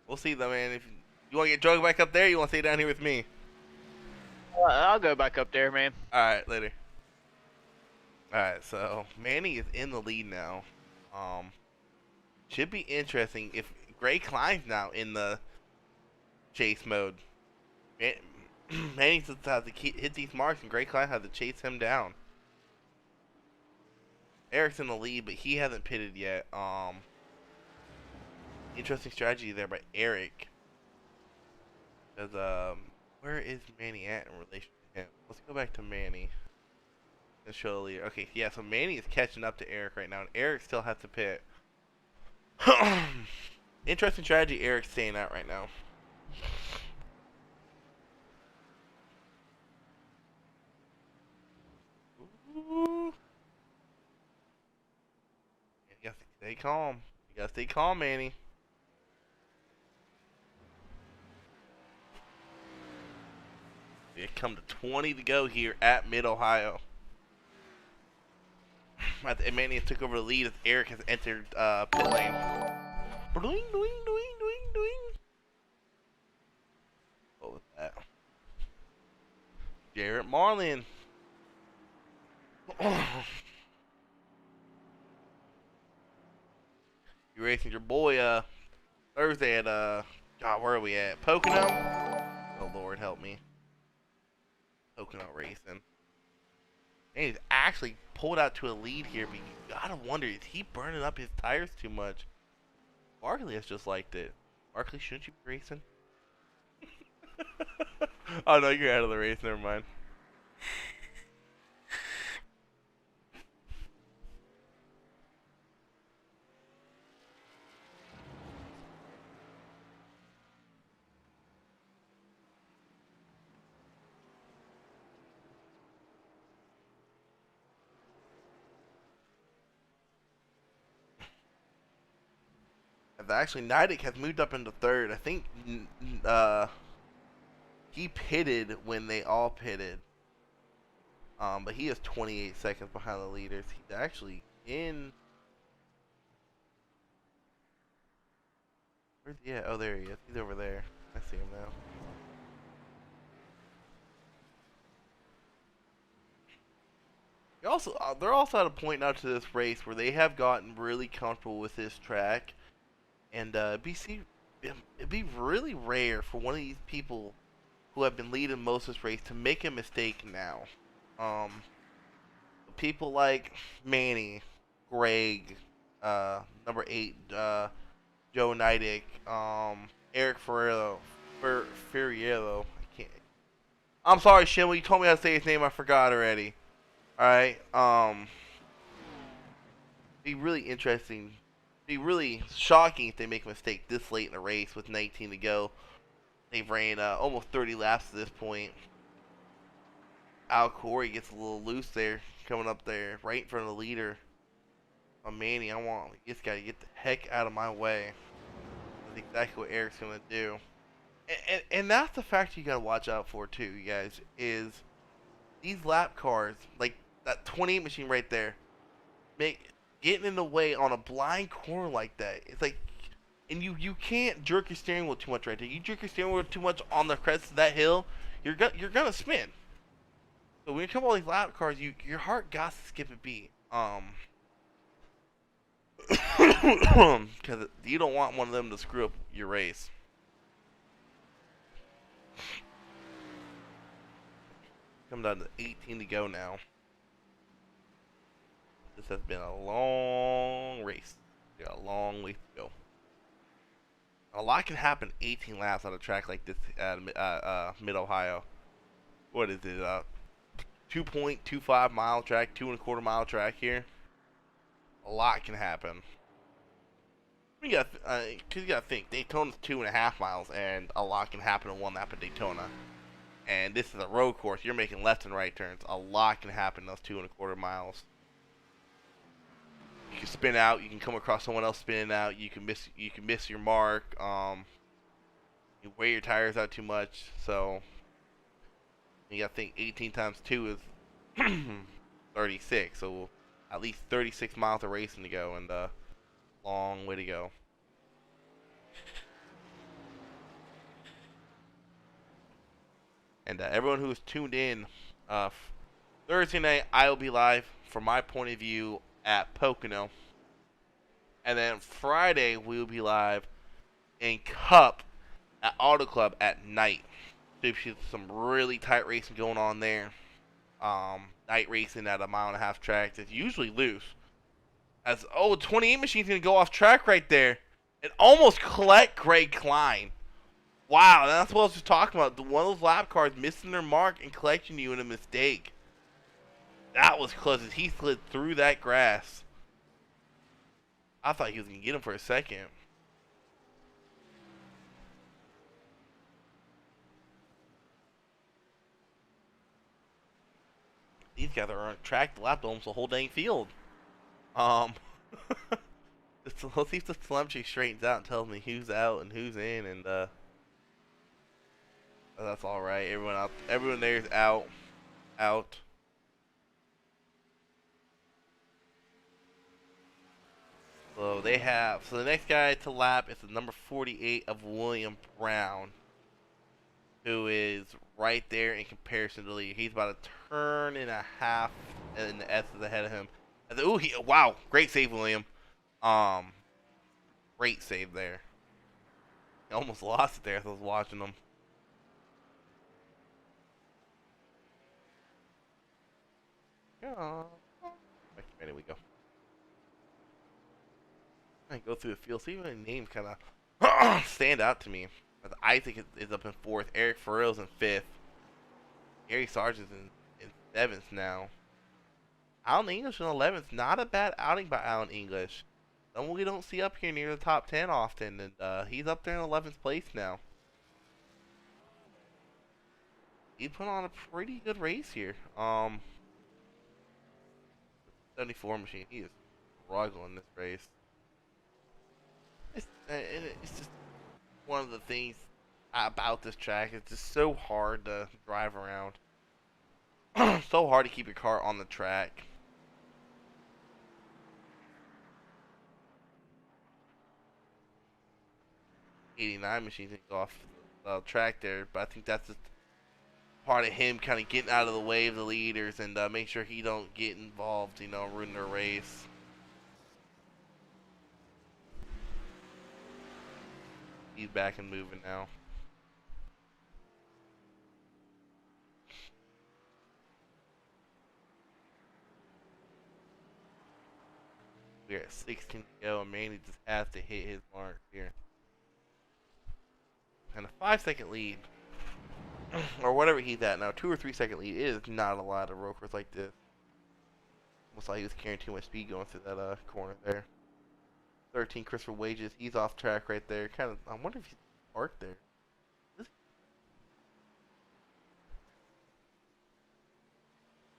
We'll see though, man. If you want to get Joe back up there, you want to stay down here with me. I'll go back up there, man. All right, later. All right, so Manny is in the lead now. Should be interesting if Gray Klein's now in the chase mode. Manny just has to hit these marks, and Gray Klein has to chase him down. Eric's in the lead, but he hasn't pitted yet. Interesting strategy there by Eric. Because where is Manny at in relation to him? Let's go back to Manny and show the leader. Okay, yeah, so Manny is catching up to Eric right now, and Eric still has to pit. Interesting strategy Eric's staying out right now. Ooh. You gotta stay calm. You gotta stay calm, Manny. It come to 20 to go here at Mid-Ohio. Manny took over the lead as Eric has entered pit lane. Doing, doing, doing, doing, doing. What was that? Jarrett Marlin. You racing your boy Thursday at God, where are we at? Pocono? Oh Lord, help me. Pocono racing. And he's actually pulled out to a lead here, but you gotta wonder, is he burning up his tires too much? Barkley has just liked it. Barkley, shouldn't you be racing? Oh no, you're out of the race, never mind. Actually, Nidic has moved up into third. I think he pitted when they all pitted. But he is 28 seconds behind the leaders. He's actually in. Where's he at? Oh, there he is. He's over there. I see him now. They're also at a point now to this race where they have gotten really comfortable with this track, and it'd be really rare for one of these people who have been leading most of this race to make a mistake now. People like Manny, Greg, number 8, Joe Nidic, Eric Ferriero. I can't. I'm sorry, Shimel. You told me how to say his name. I forgot already. All right. Be really interesting. Be really shocking if they make a mistake this late in the race with 19 to go. They've ran almost 30 laps at this point. Al Corey gets a little loose there, coming up there, right in front of the leader. Manny, you just gotta get the heck out of my way. That's exactly what Eric's gonna do. And that's the factor you gotta watch out for too, you guys, is these lap cars, like that 28 machine right there, getting in the way on a blind corner like that. It's like, and you can't jerk your steering wheel too much right there. You jerk your steering wheel too much on the crest of that hill, you're gonna spin. So when you come all these lap cars, your heart got to skip a beat. Because you don't want one of them to screw up your race. Come down to 18 to go now. This has been a long race. We got a long way to go. A lot can happen 18 laps on a track like this at Mid-Ohio. What is it? 2.25 mile track, 2.25 mile track here. A lot can happen. You gotta think, Daytona's 2.5 miles, and a lot can happen in one lap at Daytona. And this is a road course. You're making left and right turns. A lot can happen in those 2.25 miles. You can spin out. You can come across someone else spinning out. You can miss your mark. You wear your tires out too much. So you gotta think 18 times 2 is 36. So at least 36 miles of racing to go, and long way to go. And everyone who's tuned in, Thursday night I will be live from my point of view at Pocono, and then Friday we will be live in Cup at Auto Club at night. There's some really tight racing going on there. Night racing at a 1.5 mile track that's usually loose. 28 machine's gonna go off track right there and almost collect Greg Klein. Wow, that's what I was just talking about. One of those lap cars missing their mark and collecting you in a mistake. That was close as he slid through that grass. I thought he was gonna get him for a second. These guys are on track to lap almost the whole dang field. Let's see if the telemetry straightens out and tells me who's out and who's in, and that's all right. Everyone there is out. So the next guy to lap is the number 48 of William Brown, who is right there in comparison to Lee. He's about a turn and a half, and the S is ahead of him. Wow, great save, William. Great save there. He almost lost it there as I was watching him. Yeah. There we go. I go through the field, see if any names kind of stand out to me. Isaac is up in 4th. Eric Farrell's in 5th. Gary Sargent's in 7th now. Alan English in 11th. Not a bad outing by Alan English. Someone we don't see up here near the top 10 often, and he's up there in 11th place now. He put on a pretty good race here. 74 machine. He is struggling this race. and it's just one of the things about this track. It's just so hard to drive around. So hard to keep your car on the track. '89 machine thing off the track there, but I think that's just part of him kind of getting out of the way of the leaders and make sure he don't get involved, ruin their race. He's back and moving now. We're at 16 to go, and Manny just has to hit his mark here. And a 5-second lead, or whatever he's at now, 2 or 3 second lead is not a lot of road course like this. Almost like he was carrying too much speed going through that corner there. 13 Christopher Wages, he's off track right there. Kind of, I wonder if he's parked there.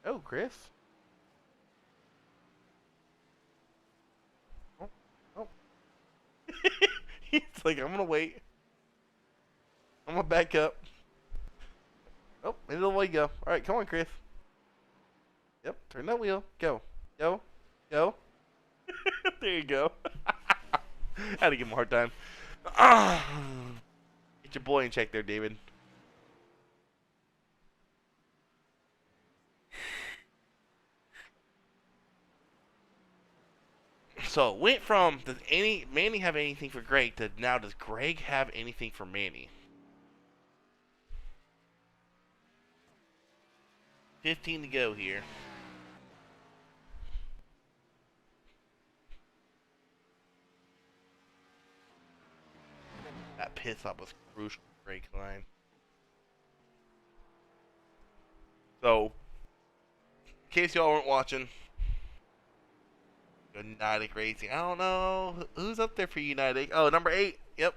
Oh, Chris. Oh. He's like, I'm gonna wait. I'm gonna back up. Oh, into the way you go. Alright, come on, Chris. Yep, turn that wheel. Go. Go. Go. There you go. Had to give him a hard time. Get your boy in check there, David. So, it went from, does Manny have anything for Greg, to now, does Greg have anything for Manny? 15 to go here. That pit stop was crucial for Greg Klein. So, in case y'all weren't watching, United Racing. I don't know who's up there for United. Oh, number 8. Yep,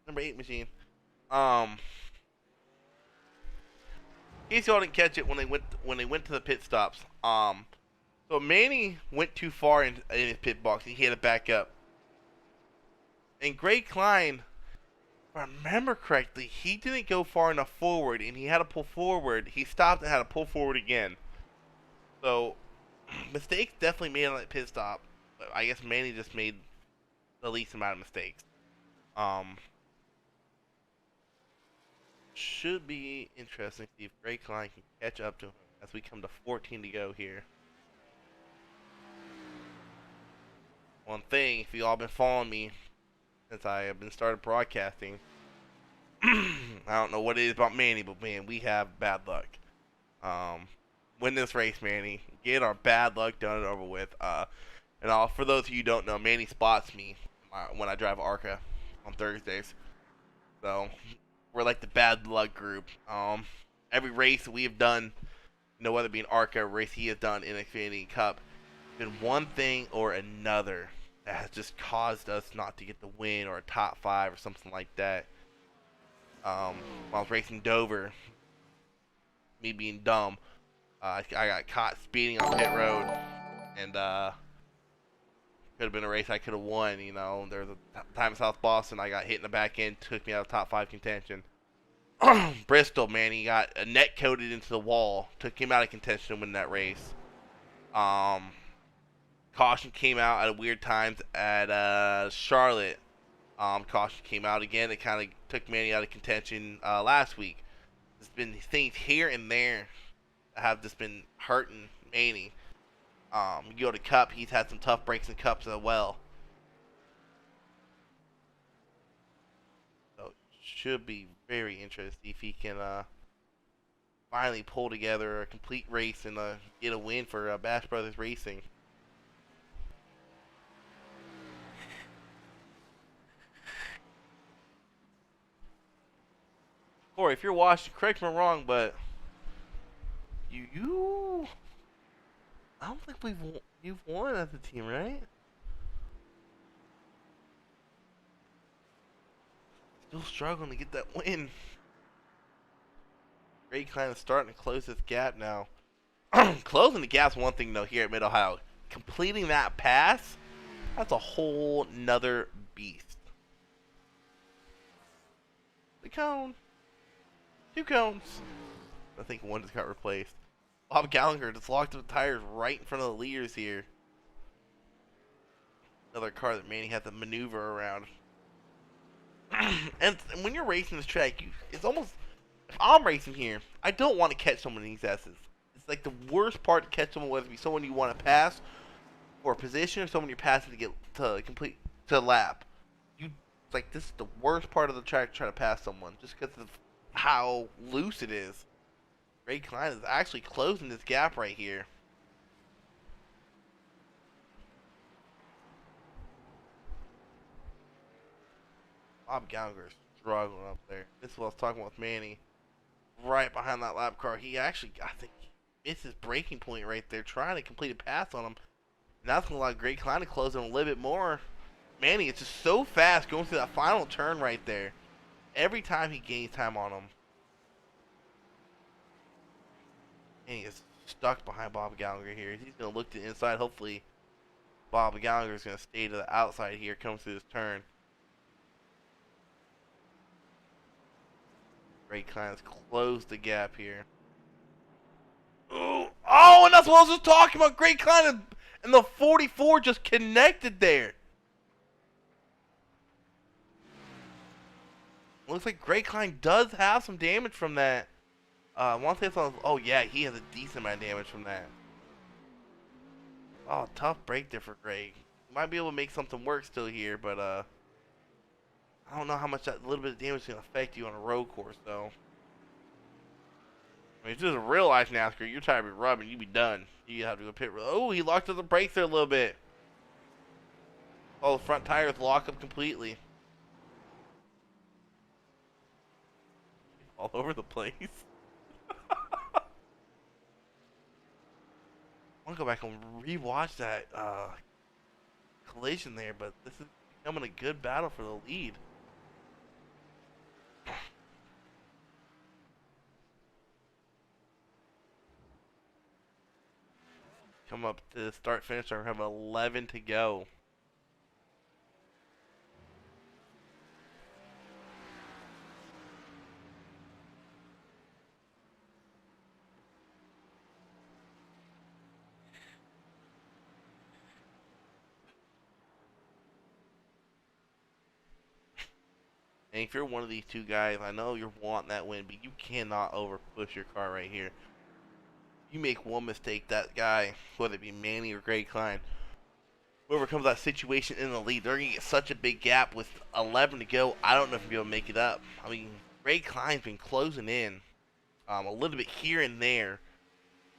number 8 machine. In case y'all didn't catch it when they went to the pit stops. So Manny went too far in his pit box. He had to back up. And Greg Klein, if I remember correctly, he didn't go far enough forward, and he had to pull forward. He stopped and had to pull forward again. So mistakes definitely made on that pit stop. But I guess Manny just made the least amount of mistakes. Should be interesting to see if Greg Klein can catch up to him as we come to 14 to go here. One thing, if you all been following me since I have been started broadcasting, I don't know what it is about Manny, but man, we have bad luck. Win this race, Manny. Get our bad luck done and over with. And for those of you who don't know, Manny spots me when I drive ARCA on Thursdays. So we're like the bad luck group. Every race we have done, whether it be an ARCA race he has done in Xfinity Cup, been one thing or another that has just caused us not to get the win or a top 5 or something like that. While I was racing Dover, me being dumb, I got caught speeding on pit road, and could have been a race I could have won. There was a time in South Boston I got hit in the back end, took me out of top 5 contention. Bristol, man, he got a net coated into the wall, took him out of contention to win that race. Caution came out at weird times at Charlotte. Caution came out again. It kind of took Manny out of contention last week. There's been things here and there that have just been hurting Manny. You go to Cup, he's had some tough breaks in Cups as well. So should be very interesting to see if he can finally pull together a complete race and get a win for Bash Brothers Racing. Corey, if you're watching, correct me if I'm wrong, but I don't think you've won as a team, right? Still struggling to get that win. Greg Klein is starting to close this gap now. Closing the gap's one thing though here at Mid-Ohio. Completing that pass, that's a whole nother beast. The cone. 2 cones. I think one just got replaced. Bob Gallagher just locked up the tires right in front of the leaders here. Another car that Manny had to maneuver around. and when you're racing this track, it's almost... If I'm racing here, I don't want to catch someone in these S's. It's like the worst part to catch someone, whether it be someone you want to pass for a position or someone you're passing to get to complete to lap. It's like this is the worst part of the track to try to pass someone just because of how loose it is. Ray Klein is actually closing this gap right here. Bob Gallagher is struggling up there. This is what I was talking about with Manny. Right behind that lap car. He actually, I think, missed his braking point right there, trying to complete a pass on him. And that's going to allow Greg Klein to close in a little bit more. Manny, it's just so fast going through that final turn right there. Every time he gains time on him. And he is stuck behind Bob Gallagher here. He's going to look to the inside. Hopefully, Bob Gallagher is going to stay to the outside here, comes through this turn. Greg Klein has closed the gap here. Ooh. Oh, and that's what I was just talking about. Greg Klein and the 44 just connected there. Looks like Greg Klein does have some damage from that. I want to say something. Oh, yeah, he has a decent amount of damage from that. Oh, tough break there for Greg. Might be able to make something work still here, but I don't know how much that little bit of damage is going to affect you on a road course, though. I mean, if this is a real life NASCAR, your tire be rubbing, you'd be done. You have to go pit. Oh, he locked up the brakes there a little bit. Oh, the front tires lock up completely. All over the place. I want to go back and rewatch that collision there, but this is becoming a good battle for the lead. Come up to the start finish. I have 11 to go. And if you're one of these two guys, I know you're wanting that win, but you cannot over push your car right here. You make one mistake, that guy, whether it be Manny or Greg Klein, whoever comes that situation in the lead, they're going to get such a big gap with 11 to go. I don't know if you'll be able to make it up. I mean, Greg Klein's been closing in a little bit here and there.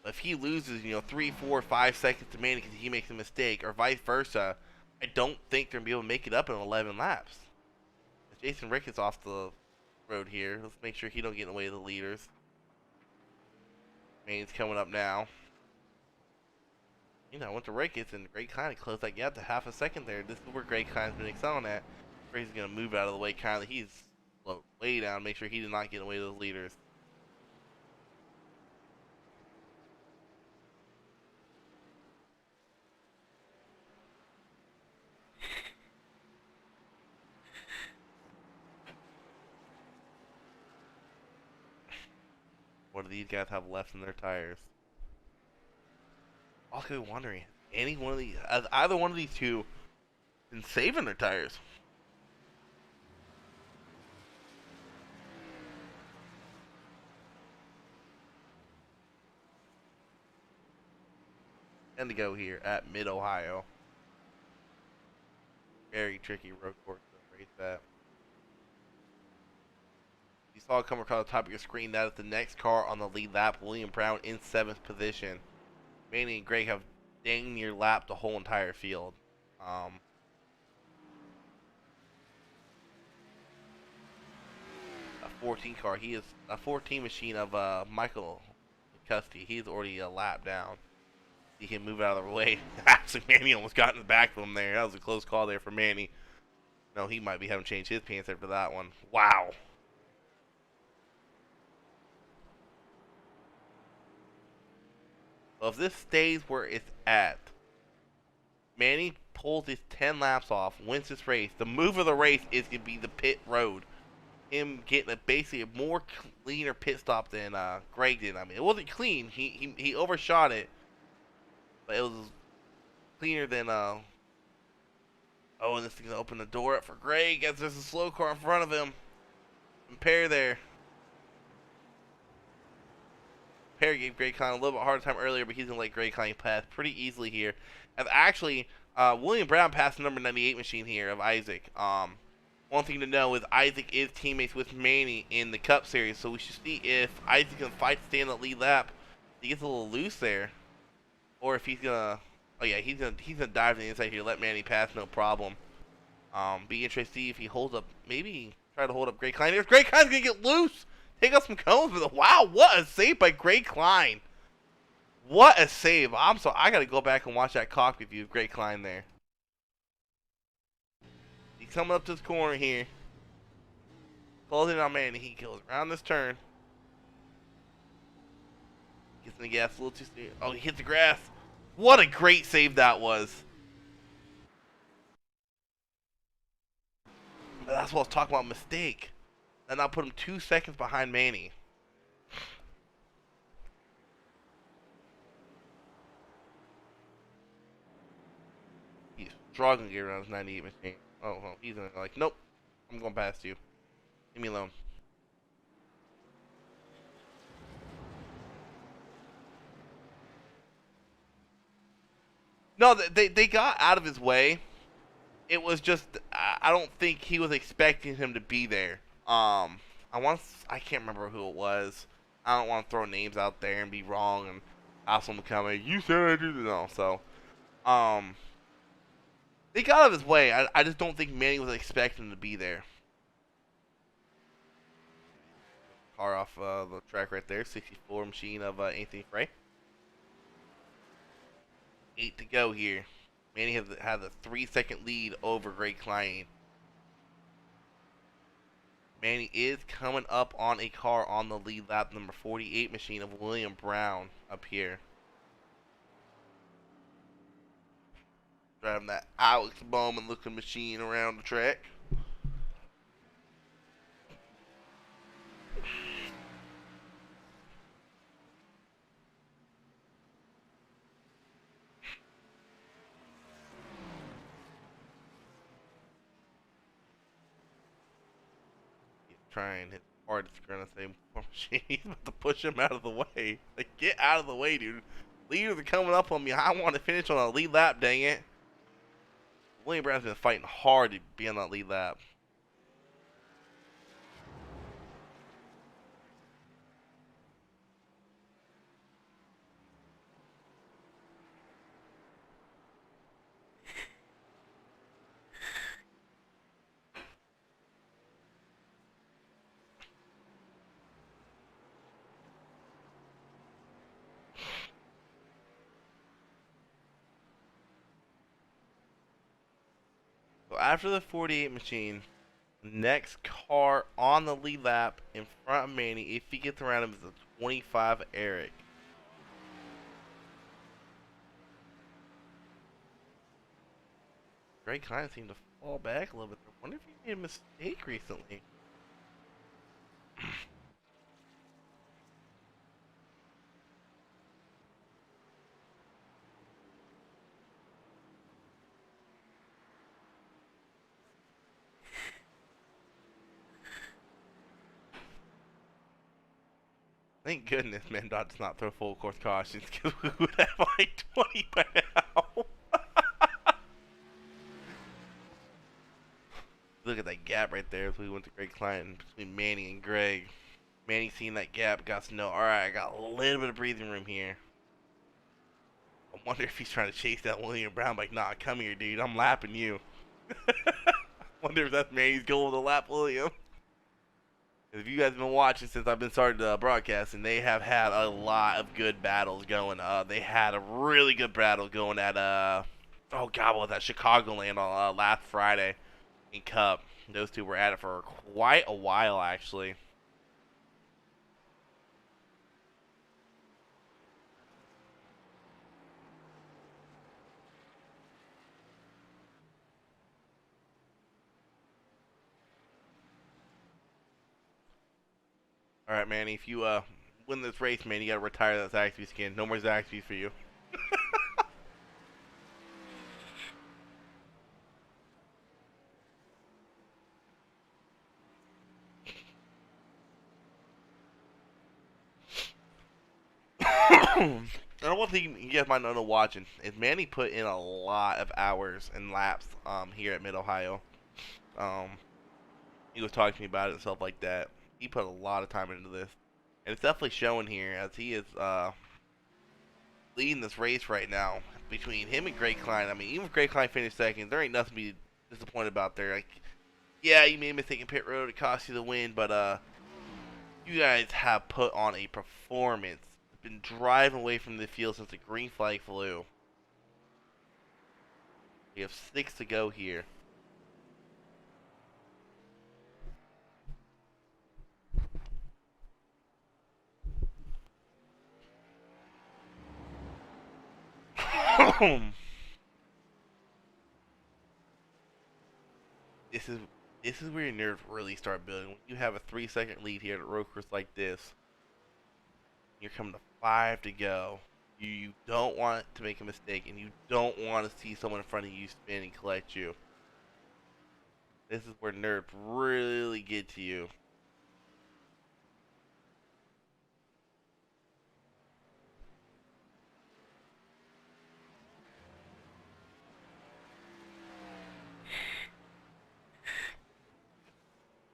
But if he loses, 3, 4, 5 seconds to Manny because he makes a mistake, or vice versa, I don't think they're going to be able to make it up in 11 laps. Jason Ricketts off the road here. Let's make sure he don't get in the way of the leaders. Manny's coming up now. I went to Ricketts and Greg Klein closed that gap to half a second there. This is where Greg Klein's been excelling at. Where he's going to move out of the way kindly. He's way down. Make sure he did not get in the way of those leaders. What do these guys have left in their tires? I could be wondering, either one of these two been saving their tires? And to go here at Mid-Ohio. Very tricky road course to race that. You saw it come across the top of your screen. That is the next car on the lead lap. William Brown in 7th position. Manny and Greg have dang near lapped the whole entire field. A 14 car. He is a 14 machine of Michael McCuskey. He's already a lap down. He can move out of the way. Actually, Manny almost got in the back of him there. That was a close call there for Manny. No, he might be having to change his pants after that one. Wow. Well, if this stays where it's at, Manny pulls his 10 laps off, wins this race. The move of the race is going to be the pit road. him getting basically a more cleaner pit stop than Greg did. I mean, it wasn't clean. He overshot it, but it was cleaner than Oh, and this thing's gonna open the door up for Greg as there's a slow car in front of him. And Pear there. Pear gave Greg Klein a little bit harder time earlier, but he's gonna let Greg Klein pass pretty easily here. And actually, William Brown passed the number 98 machine here of Isaac. One thing to know is Isaac is teammates with Manny in the Cup Series, so we should see if Isaac can fight to stay in the lead lap. He gets a little loose there, or if he's gonna. Oh yeah, he's gonna dive to the inside here, let Manny pass, no problem. Be interested to see if he holds up. Maybe try to hold up Greg Klein. If Greg Klein's gonna get loose, take out some cones with it. Wow, what a save by Greg Klein! What a save! I'm sorry, I gotta go back and watch that cockpit view of Greg Klein there. He's coming up to this corner here. Closing on Manny. He goes around this turn. Gets in the gas a little too soon. Oh, he hits the grass. What a great save that was. But that's what I was talking about, mistake. And now put him 2 seconds behind Manny. He's struggling to get around his 98 machine. Oh, he's gonna like, nope, I'm going past you. Leave me alone. No, they got out of his way. It was just, I don't think he was expecting him to be there. I can't remember who it was. I don't want to throw names out there and be wrong and have someone come in, you said I did it. No, so, they got out of his way. I just don't think Manny was expecting him to be there. Car off the track right there, 64 machine of Anthony Frey. 8 to go here. Manny has a 3-second lead over Greg Klein. Manny is coming up on a car on the lead lap, number 48 machine of William Brown up here. Driving that Alex Bowman looking machine around the track. Trying his hardest to gonna say more machine. He's about to push him out of the way. Like, get out of the way, dude. Leaders are coming up on me. I want to finish on a lead lap, dang it. William Brown's been fighting hard to be on that lead lap. So after the 48 machine, next car on the lead lap in front of Manny, if he gets around him, is a 25 Eric. Greg kind of seemed to fall back a little bit. I wonder if he made a mistake recently. Thank goodness mdot does not throw full course cautions, because we would have like 20 by now. Look at that gap right there as we went to Greg Klein between Manny and Greg. Manny seeing that gap got to know, alright, I got a little bit of breathing room here. I wonder if he's trying to chase that William Brown, like, nah, come here, dude, I'm lapping you. I wonder if that's Manny's goal to lap William. If you guys have been watching since I've been started broadcasting, they have had a lot of good battles going. They had a really good battle going at, oh god, what was that, Chicagoland on last Friday in Cup. Those two were at it for quite a while, actually. All right, Manny. If you win this race, man, you gotta retire that Zaxby skin. No more Zaxby for you. And one thing you guys might not know watching is Manny put in a lot of hours and laps here at Mid Ohio. Um, he was talking to me about it and stuff like that. He put a lot of time into this, and it's definitely showing here as he is leading this race right now between him and Greg Klein. I mean, even if Greg Klein finished second, there ain't nothing to be disappointed about there. Like, yeah, you made a mistake in pit road, it cost you the win, but you guys have put on a performance. Been driving away from the field since the green flag flew. We have 6 to go here. this is this is where your nerves really start building. When you have a 3-second lead here at a road course like this, you're coming to 5 to go. You don't want to make a mistake, and you don't want to see someone in front of you spin and collect you. This is where nerves really get to you.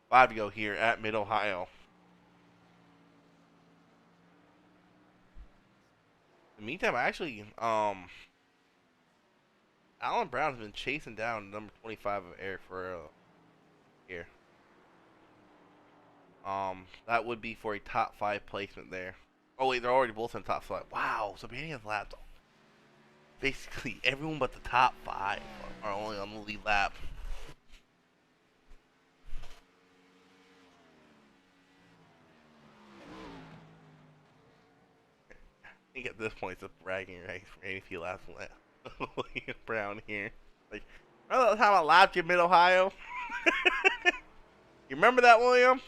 Five to go here at Mid Ohio. In the meantime, actually, Alan Brown has been chasing down number 25 of Eric Ferrero here. That would be for a top 5 placement there. Oh wait, they're already both in top 5. Wow, so Manny has lapped basically everyone but the top 5 are only on the lead lap. I think at this point it's a bragging right for any few laps left. William Brown here. Like, remember that time I lapped you Mid Ohio? You remember that, William?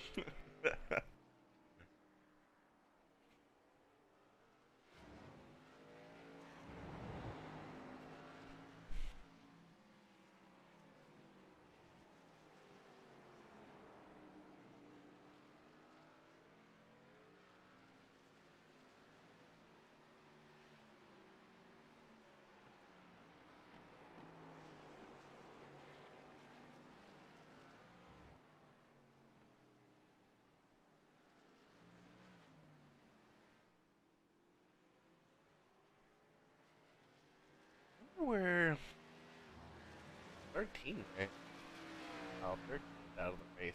We're 13, right? Oh, 13 out of the race.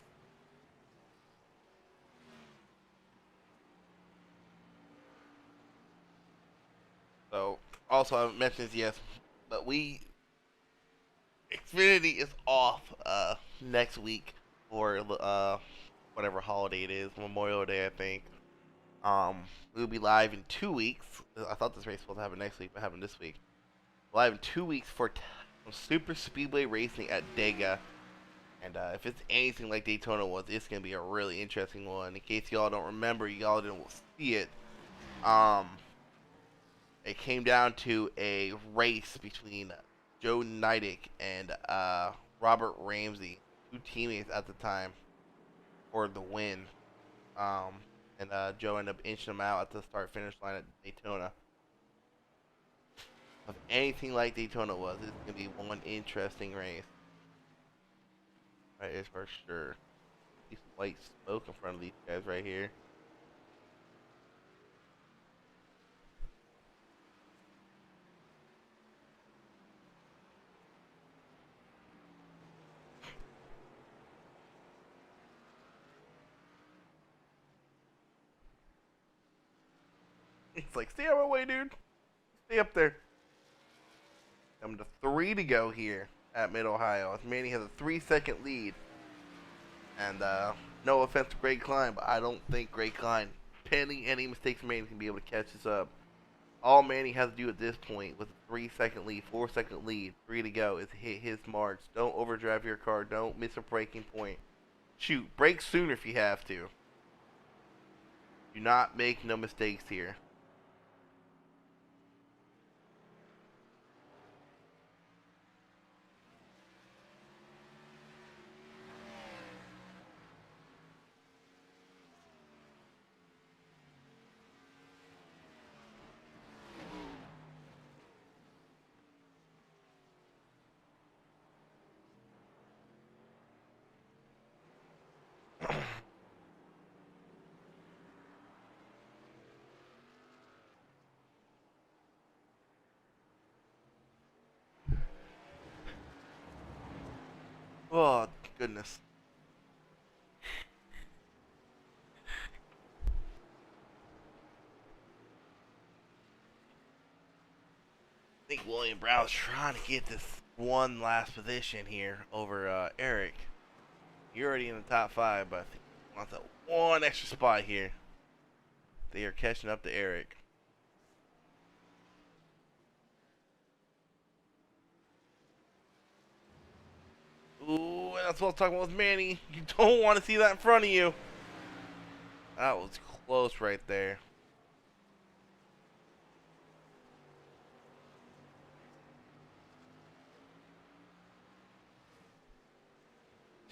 So, also, I haven't mentioned this yet, but Xfinity is off next week for whatever holiday it is, Memorial Day, I think. We'll be live in 2 weeks. I thought this race was supposed to happen next week, but happened this week. Live in 2 weeks for super speedway racing at Dega. And if it's anything like Daytona was, it's gonna be a really interesting one. In case y'all don't remember, y'all didn't see it. It came down to a race between Joe Neidick and Robert Ramsey, 2 teammates at the time, for the win. And Joe ended up inching him out at the start-finish line at Daytona. If anything like Daytona was, it's gonna be one interesting race. That is for sure. See some white smoke in front of these guys right here. It's like, stay out of my way, dude. Stay up there. Coming to 3 to go here at Mid Ohio. As Manny has a 3-second lead. And no offense to Greg Klein, but I don't think Greg Klein, pending any mistakes Manny, can be able to catch this up. All Manny has to do at this point with a 3-second lead, 4-second lead, 3 to go, is hit his marks. Don't overdrive your car. Don't miss a braking point. Shoot, brake sooner if you have to. Do not make no mistakes here. Oh, goodness. I think William Brown's trying to get this one last position here over Eric. You're already in the top 5, but I think he wants that one extra spot here. They are catching up to Eric. Ooh, and that's what I was talking about with Manny. You don't want to see that in front of you. That was close right there.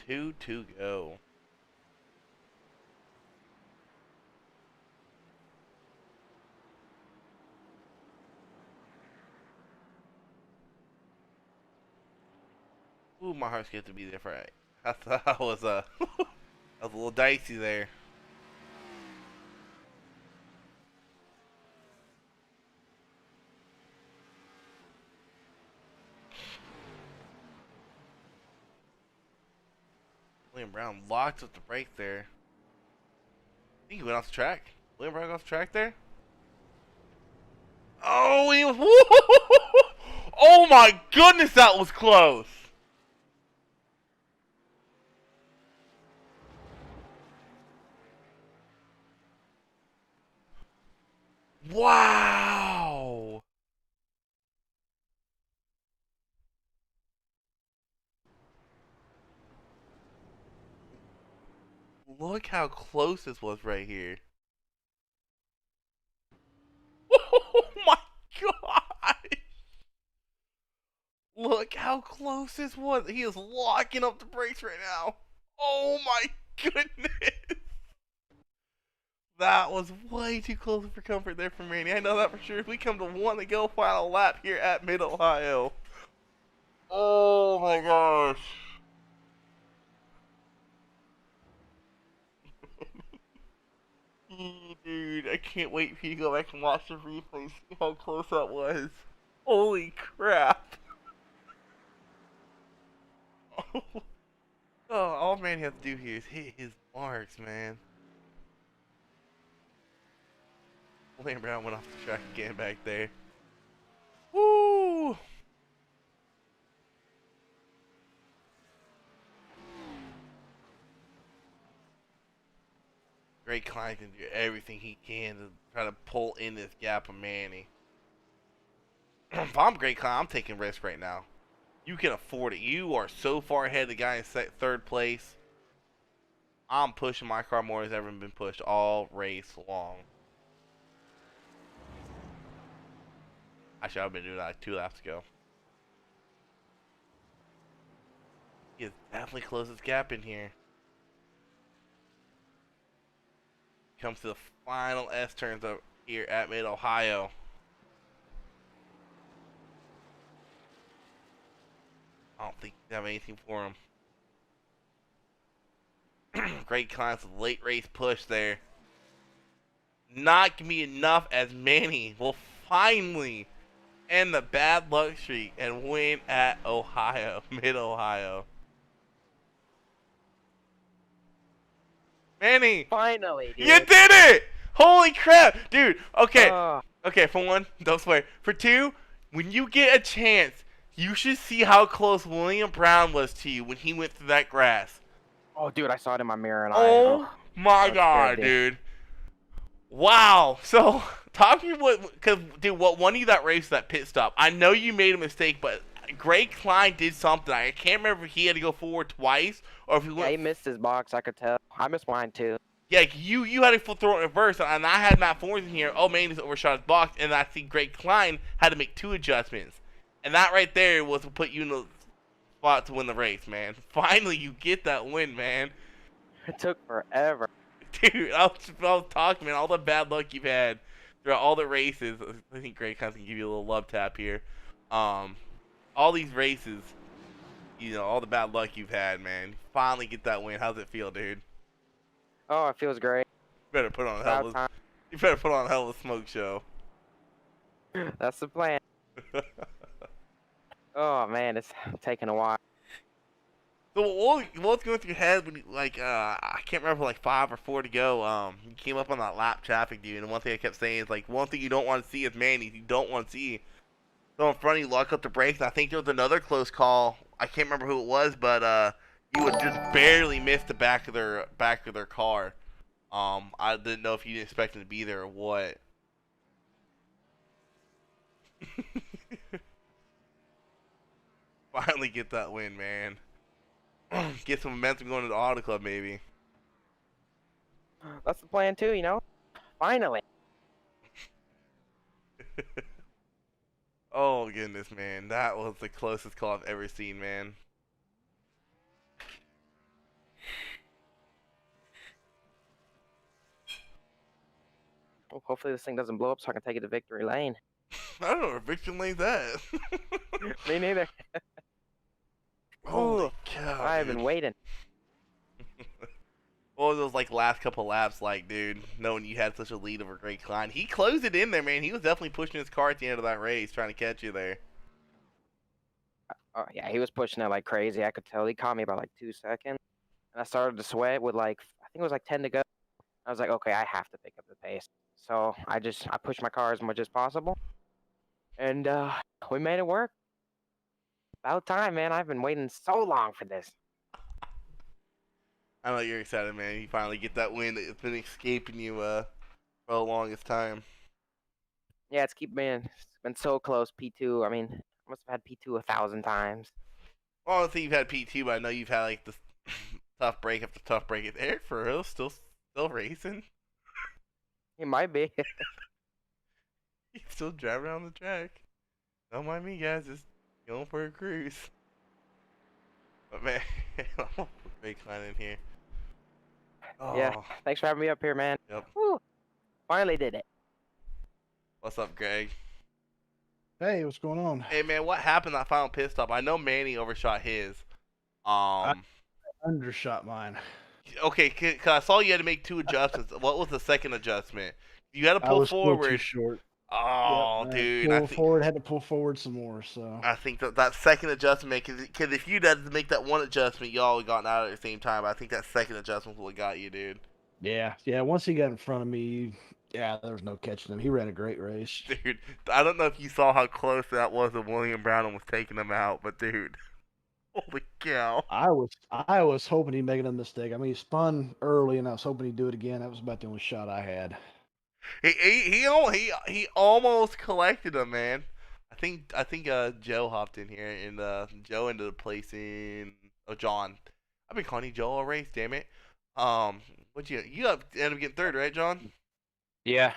Two to go. Ooh, my heart skipped to be there for right. I thought I was that was a little dicey there. William Brown locked up the brake there. I think he went off the track. William Brown got off the track there. Oh, he was. Oh my goodness, that was close. Wow. Look how close this was right here. Oh my god. Look how close this was. He is locking up the brakes right now. Oh my goodness. That was way too close for comfort there for Manny. I know that for sure. If we come to 1 to go final lap here at Mid-Ohio. Oh my gosh. Dude, I can't wait for you to go back and watch the replay and see how close that was. Holy crap. Oh, all Manny has to do here is hit his marks, man. William Brown went off the track again back there. Woo! Great Klein can do everything he can to try to pull in this gap of Manny. If I'm Great Klein, I'm taking risk right now. You can afford it. You are so far ahead of the guy in 3rd place. I'm pushing my car more than it's ever been pushed all race long. Actually, I've been doing that like 2 laps ago. He has definitely closed this gap in here. Comes to the final S turns up here at Mid-Ohio. I don't think they have anything for him. Great Klein's late race push there. Not gonna be enough as Manny will finally end the bad luck streak and win at Ohio, Mid-Ohio. Manny! Finally, dude. You did it! Holy crap! Dude, okay. Okay, for 1, don't swear. For 2, when you get a chance, you should see how close William Brown was to you when he went through that grass. Oh, dude, I saw it in my mirror and Oh my god, good, dude. Wow. So, talk to me because, dude, what won you that race, that pit stop? I know you made a mistake, but Greg Klein did something. I can't remember if he had to go forward twice or if he went. Yeah, he missed his box, I could tell. I missed mine too. Yeah, like you had to throw it in reverse, and I had Matt Fornes in here. Oh man, he's overshot his box, and I see Greg Klein had to make 2 adjustments, and that right there was to put you in the spot to win the race, man. Finally, you get that win, man. It took forever. Dude, I was talking, man. All the bad luck you've had throughout all the races. I think Greg Klein's gonna give you a little love tap here. All these races, all the bad luck you've had, man. Finally get that win. How's it feel, dude? Oh, it feels great. You better put on a About hell of, time. you better put on a hell of a smoke show. That's the plan. Oh man, it's taking a while. So what's going through your head when I can't remember, like 5 or 4 to go, you came up on that lap traffic, dude, and one thing I kept saying is, like, one thing you don't want to see is Manny. You don't want to see so in front of you lock up the brakes. And I think there was another close call. I can't remember who it was, but you would just barely miss the back of their car. I didn't know if you didn't expect him to be there or what. Finally get that win, man. Get some momentum going to the Auto Club, maybe. That's the plan too, you know. Finally. Oh goodness, man, that was the closest call I've ever seen, man. Well, hopefully this thing doesn't blow up so I can take it to victory lane. I don't know where Victor Lane's at. Me neither. Holy Ooh, cow! I've dude. been waiting. What was those last couple laps like, dude? Knowing you had such a lead over Greg Klein, he closed it in there, man. He was definitely pushing his car at the end of that race, trying to catch you there. Oh yeah, he was pushing it like crazy. I could tell. He caught me by like 2 seconds, and I started to sweat with I think it was like 10 to go. I was like, okay, I have to pick up the pace. So I pushed my car as much as possible, and we made it work. About time, man. I've been waiting so long for this. I know you're excited, man. You finally get that win that's been escaping you for the longest time. Yeah, it's been so close. P2. I mean, I must have had P2 1,000 times. Well, I don't think you've had P2, but I know you've had the tough break after tough break. Is Eric for real still racing? He might be. He's still driving around the track. Don't mind me, guys. Just going for a cruise. But man, I'm gonna put Greg Klein in here. Oh, Yeah. Thanks for having me up here, man. Yep. Woo. Finally did it. What's up, Greg? Hey, what's going on? Hey, man, what happened that final pit stop? I know Manny overshot his. Undershot mine. Okay, cause I saw you had to make 2 adjustments. What was the second adjustment? You had to I pull was still too forward. short. Oh, Yep, dude. pull forward, had to pull forward some more. So I think that second adjustment, because if you'd had to make that one adjustment, y'all would have gotten out at the same time. I think that second adjustment would have got you, dude. yeah. Once he got in front of me, yeah, there was no catching him. He ran a great race. Dude, I don't know if you saw how close that was when William Brown was taking him out, but dude, holy cow. I was hoping he'd make a mistake. I mean, he spun early, and I was hoping he'd do it again. That was about the only shot I had. He almost collected him, man. I think Joe hopped in here, and Joe ended up placing. Oh, John. I've been calling you Joe all race, damn it. What you ended up getting 3rd, right, John? Yeah.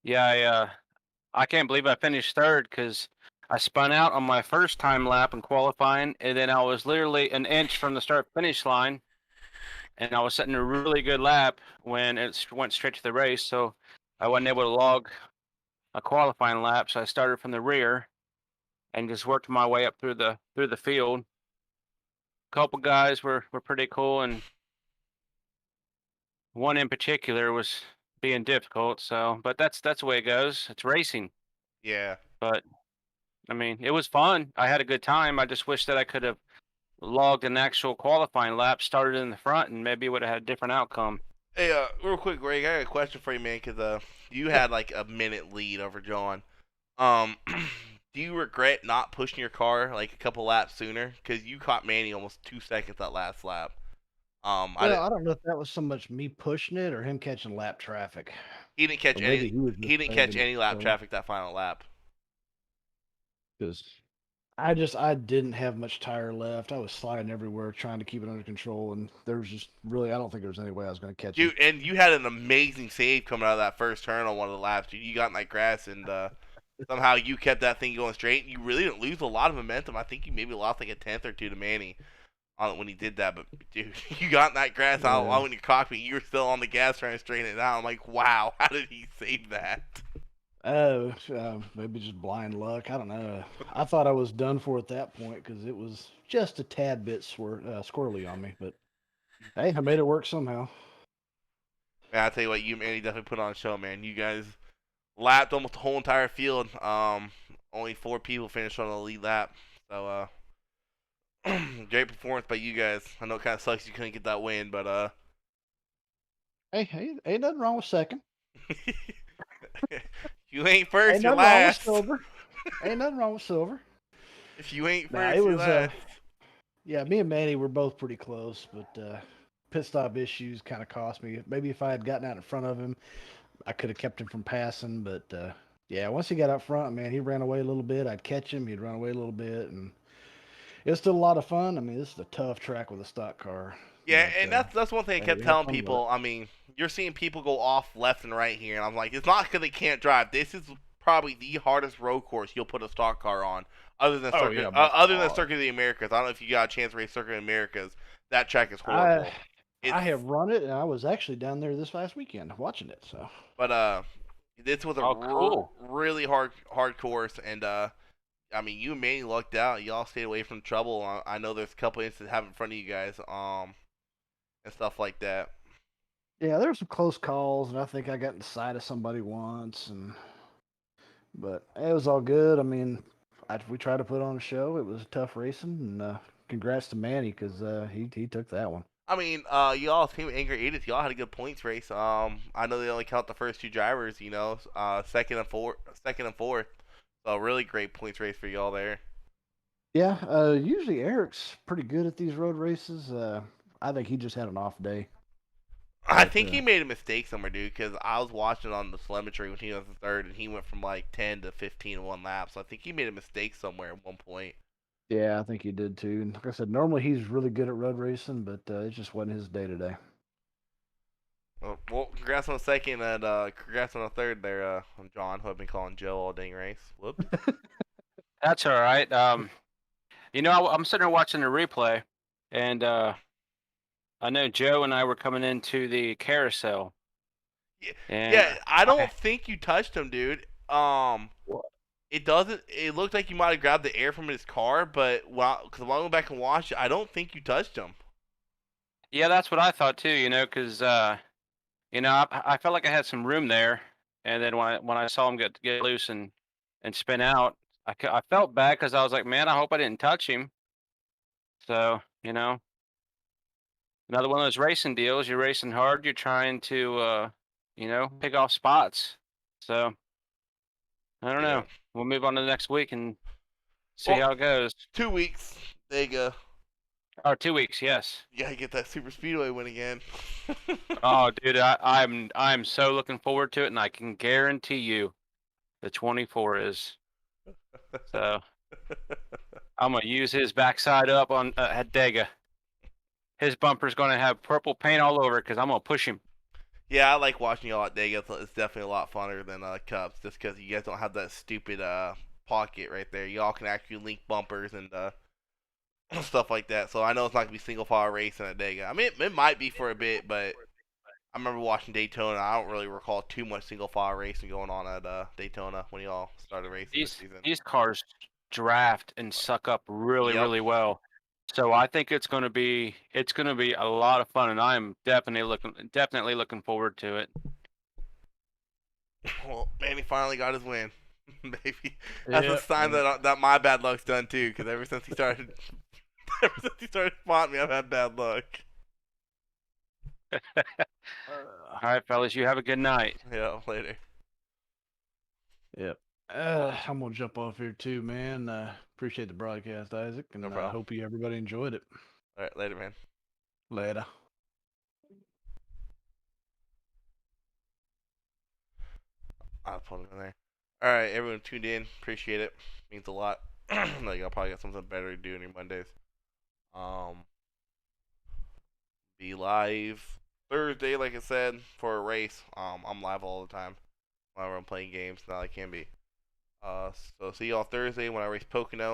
I can't believe I finished 3rd because I spun out on my first time lap in qualifying, and then I was literally an inch from the start finish line, and I was setting a really good lap when it went straight to the race. So I wasn't able to log a qualifying lap, so I started from the rear and just worked my way up through the field. A couple guys were pretty cool, and one in particular was being difficult. So, but that's the way it goes. It's racing. Yeah. But I mean, it was fun. I had a good time. I just wish that I could have logged an actual qualifying lap, started in the front, and maybe it would have had a different outcome. Hey, real quick, Greg, I got a question for you, man, because you had like a minute lead over John. Do you regret not pushing your car like a couple laps sooner? Because you caught Manny almost 2 seconds that last lap. Well, I don't know if that was so much me pushing it or him catching lap traffic. He didn't catch Or maybe any. he was He just didn't catch saving any lap so- traffic that final lap. Because I didn't have much tire left. I was sliding everywhere trying to keep it under control, and there was just really I don't think there was any way I was going to catch him. Dude, and you had an amazing save coming out of that first turn on one of the laps. Dude, you got in that grass and somehow you kept that thing going straight. You really didn't lose a lot of momentum. I think you maybe lost like a tenth or two to Manny on it when he did that. But dude, you got in that grass out Yeah. in your cockpit. You were still on the gas trying to straighten it out. I'm like, wow, how did he save that? Maybe just blind luck. I don't know. I thought I was done for at that point because it was just a tad bit squirrely on me. But hey, I made it work somehow. Man, I tell you what, you and Manny definitely put on a show, man. You guys lapped almost the whole entire field. Only 4 people finished on the lead lap. So great performance by you guys. I know it kind of sucks you couldn't get that win, but Hey, ain't nothing wrong with second. you ain't first, Ain't you're nothing wrong with last. silver. Ain't nothing wrong with silver. If you ain't Nah, first, it you're was last. yeah, me and Manny were both pretty close, but pit stop issues kind of cost me. Maybe if I had gotten out in front of him, I could have kept him from passing. But yeah, once he got out front, man, he ran away a little bit. I'd catch him, he'd run away a little bit, and it was still a lot of fun. I mean, this is a tough track with a stock car. Yeah, But and that's one thing I hey, kept we had telling fun with it. people. I mean, you're seeing people go off left and right here, and I'm like, it's not because they can't drive. This is probably the hardest road course you'll put a stock car on, other than Oh yeah, by other than far. Circuit of the Americas. I don't know if you got a chance to race Circuit of the Americas. That track is I horrible. I It's have run it, and I was actually down there this last weekend watching it. So but this was a Oh, cool. really hard course, and I mean, you and Manny lucked out. Y'all stayed away from trouble. I know there's a couple incidents that happened in front of you guys, and stuff like that. yeah, there were some close calls, and I think I got in the side of somebody once, and but it was all good. I mean, we tried to put on a show. It was tough racing, and congrats to Manny because he took that one. I mean, y'all team Angry Edith, y'all had a good points race. I know they only count the first 2 drivers, second and fourth. So really great points race for y'all there. Yeah, usually Eric's pretty good at these road races. I think he just had an off day. I But think he made a mistake somewhere, dude, because I was watching on the telemetry when he was in third, and he went from like 10 to 15 in 1 lap. So I think he made a mistake somewhere at one point. yeah, I think he did too. And like I said, normally he's really good at road racing, but it just wasn't his day today. Well, congrats on the second and congrats on the third there, John, who I've been calling Joe all dang race. Whoops. That's all right. I'm sitting there watching the replay, and I know Joe and I were coming into the carousel. And Yeah, I don't think you touched him, dude. It doesn't. It looked like you might have grabbed the air from his car, but because when I went back and watched it, I don't think you touched him. yeah, that's what I thought too. Because I felt like I had some room there, and then when I saw him get loose and spin out, I felt bad because I was like, man, I hope I didn't touch him. So another one of those racing deals. You're racing hard. You're trying to pick off spots. So I don't Yeah. know. We'll move on to the next week and see Well, how it goes. 2 weeks. There you go. Oh, 2 weeks, yes. You gotta get that super speedway win again. Oh, dude, I'm so looking forward to it, and I can guarantee you, the 24 is. So I'm gonna use his backside up on at Dega. His bumper's gonna have purple paint all over it because I'm gonna push him. Yeah, I like watching y'all at Dega. It's definitely a lot funner than Cups, just because you guys don't have that stupid pocket right there. Y'all can actually link bumpers and stuff like that. So I know it's not gonna be single file racing at Dega. I mean, it might be for a bit, but I remember watching Daytona. I don't really recall too much single file racing going on at Daytona when y'all started racing this season. These cars draft and suck up really, Yep. really well. So I think it's gonna be a lot of fun, and I'm definitely looking forward to it. Well, Manny finally got his win. Maybe that's a sign that my bad luck's done too. Because ever since he started spotting me, I've had bad luck. All right, fellas, you have a good night. Yeah, later. Yep. I'm gonna jump off here too, man. Appreciate the broadcast, Isaac, and No I problem. hope everybody enjoyed it. All right, later, man. Later. I'll put him in there. All right, everyone tuned in. Appreciate it. Means a lot. Like I'll probably got something better to do on your Mondays. Be live Thursday, like I said, for a race. I'm live all the time whenever I'm playing games. Now I can be. So see y'all Thursday when I race Pocono.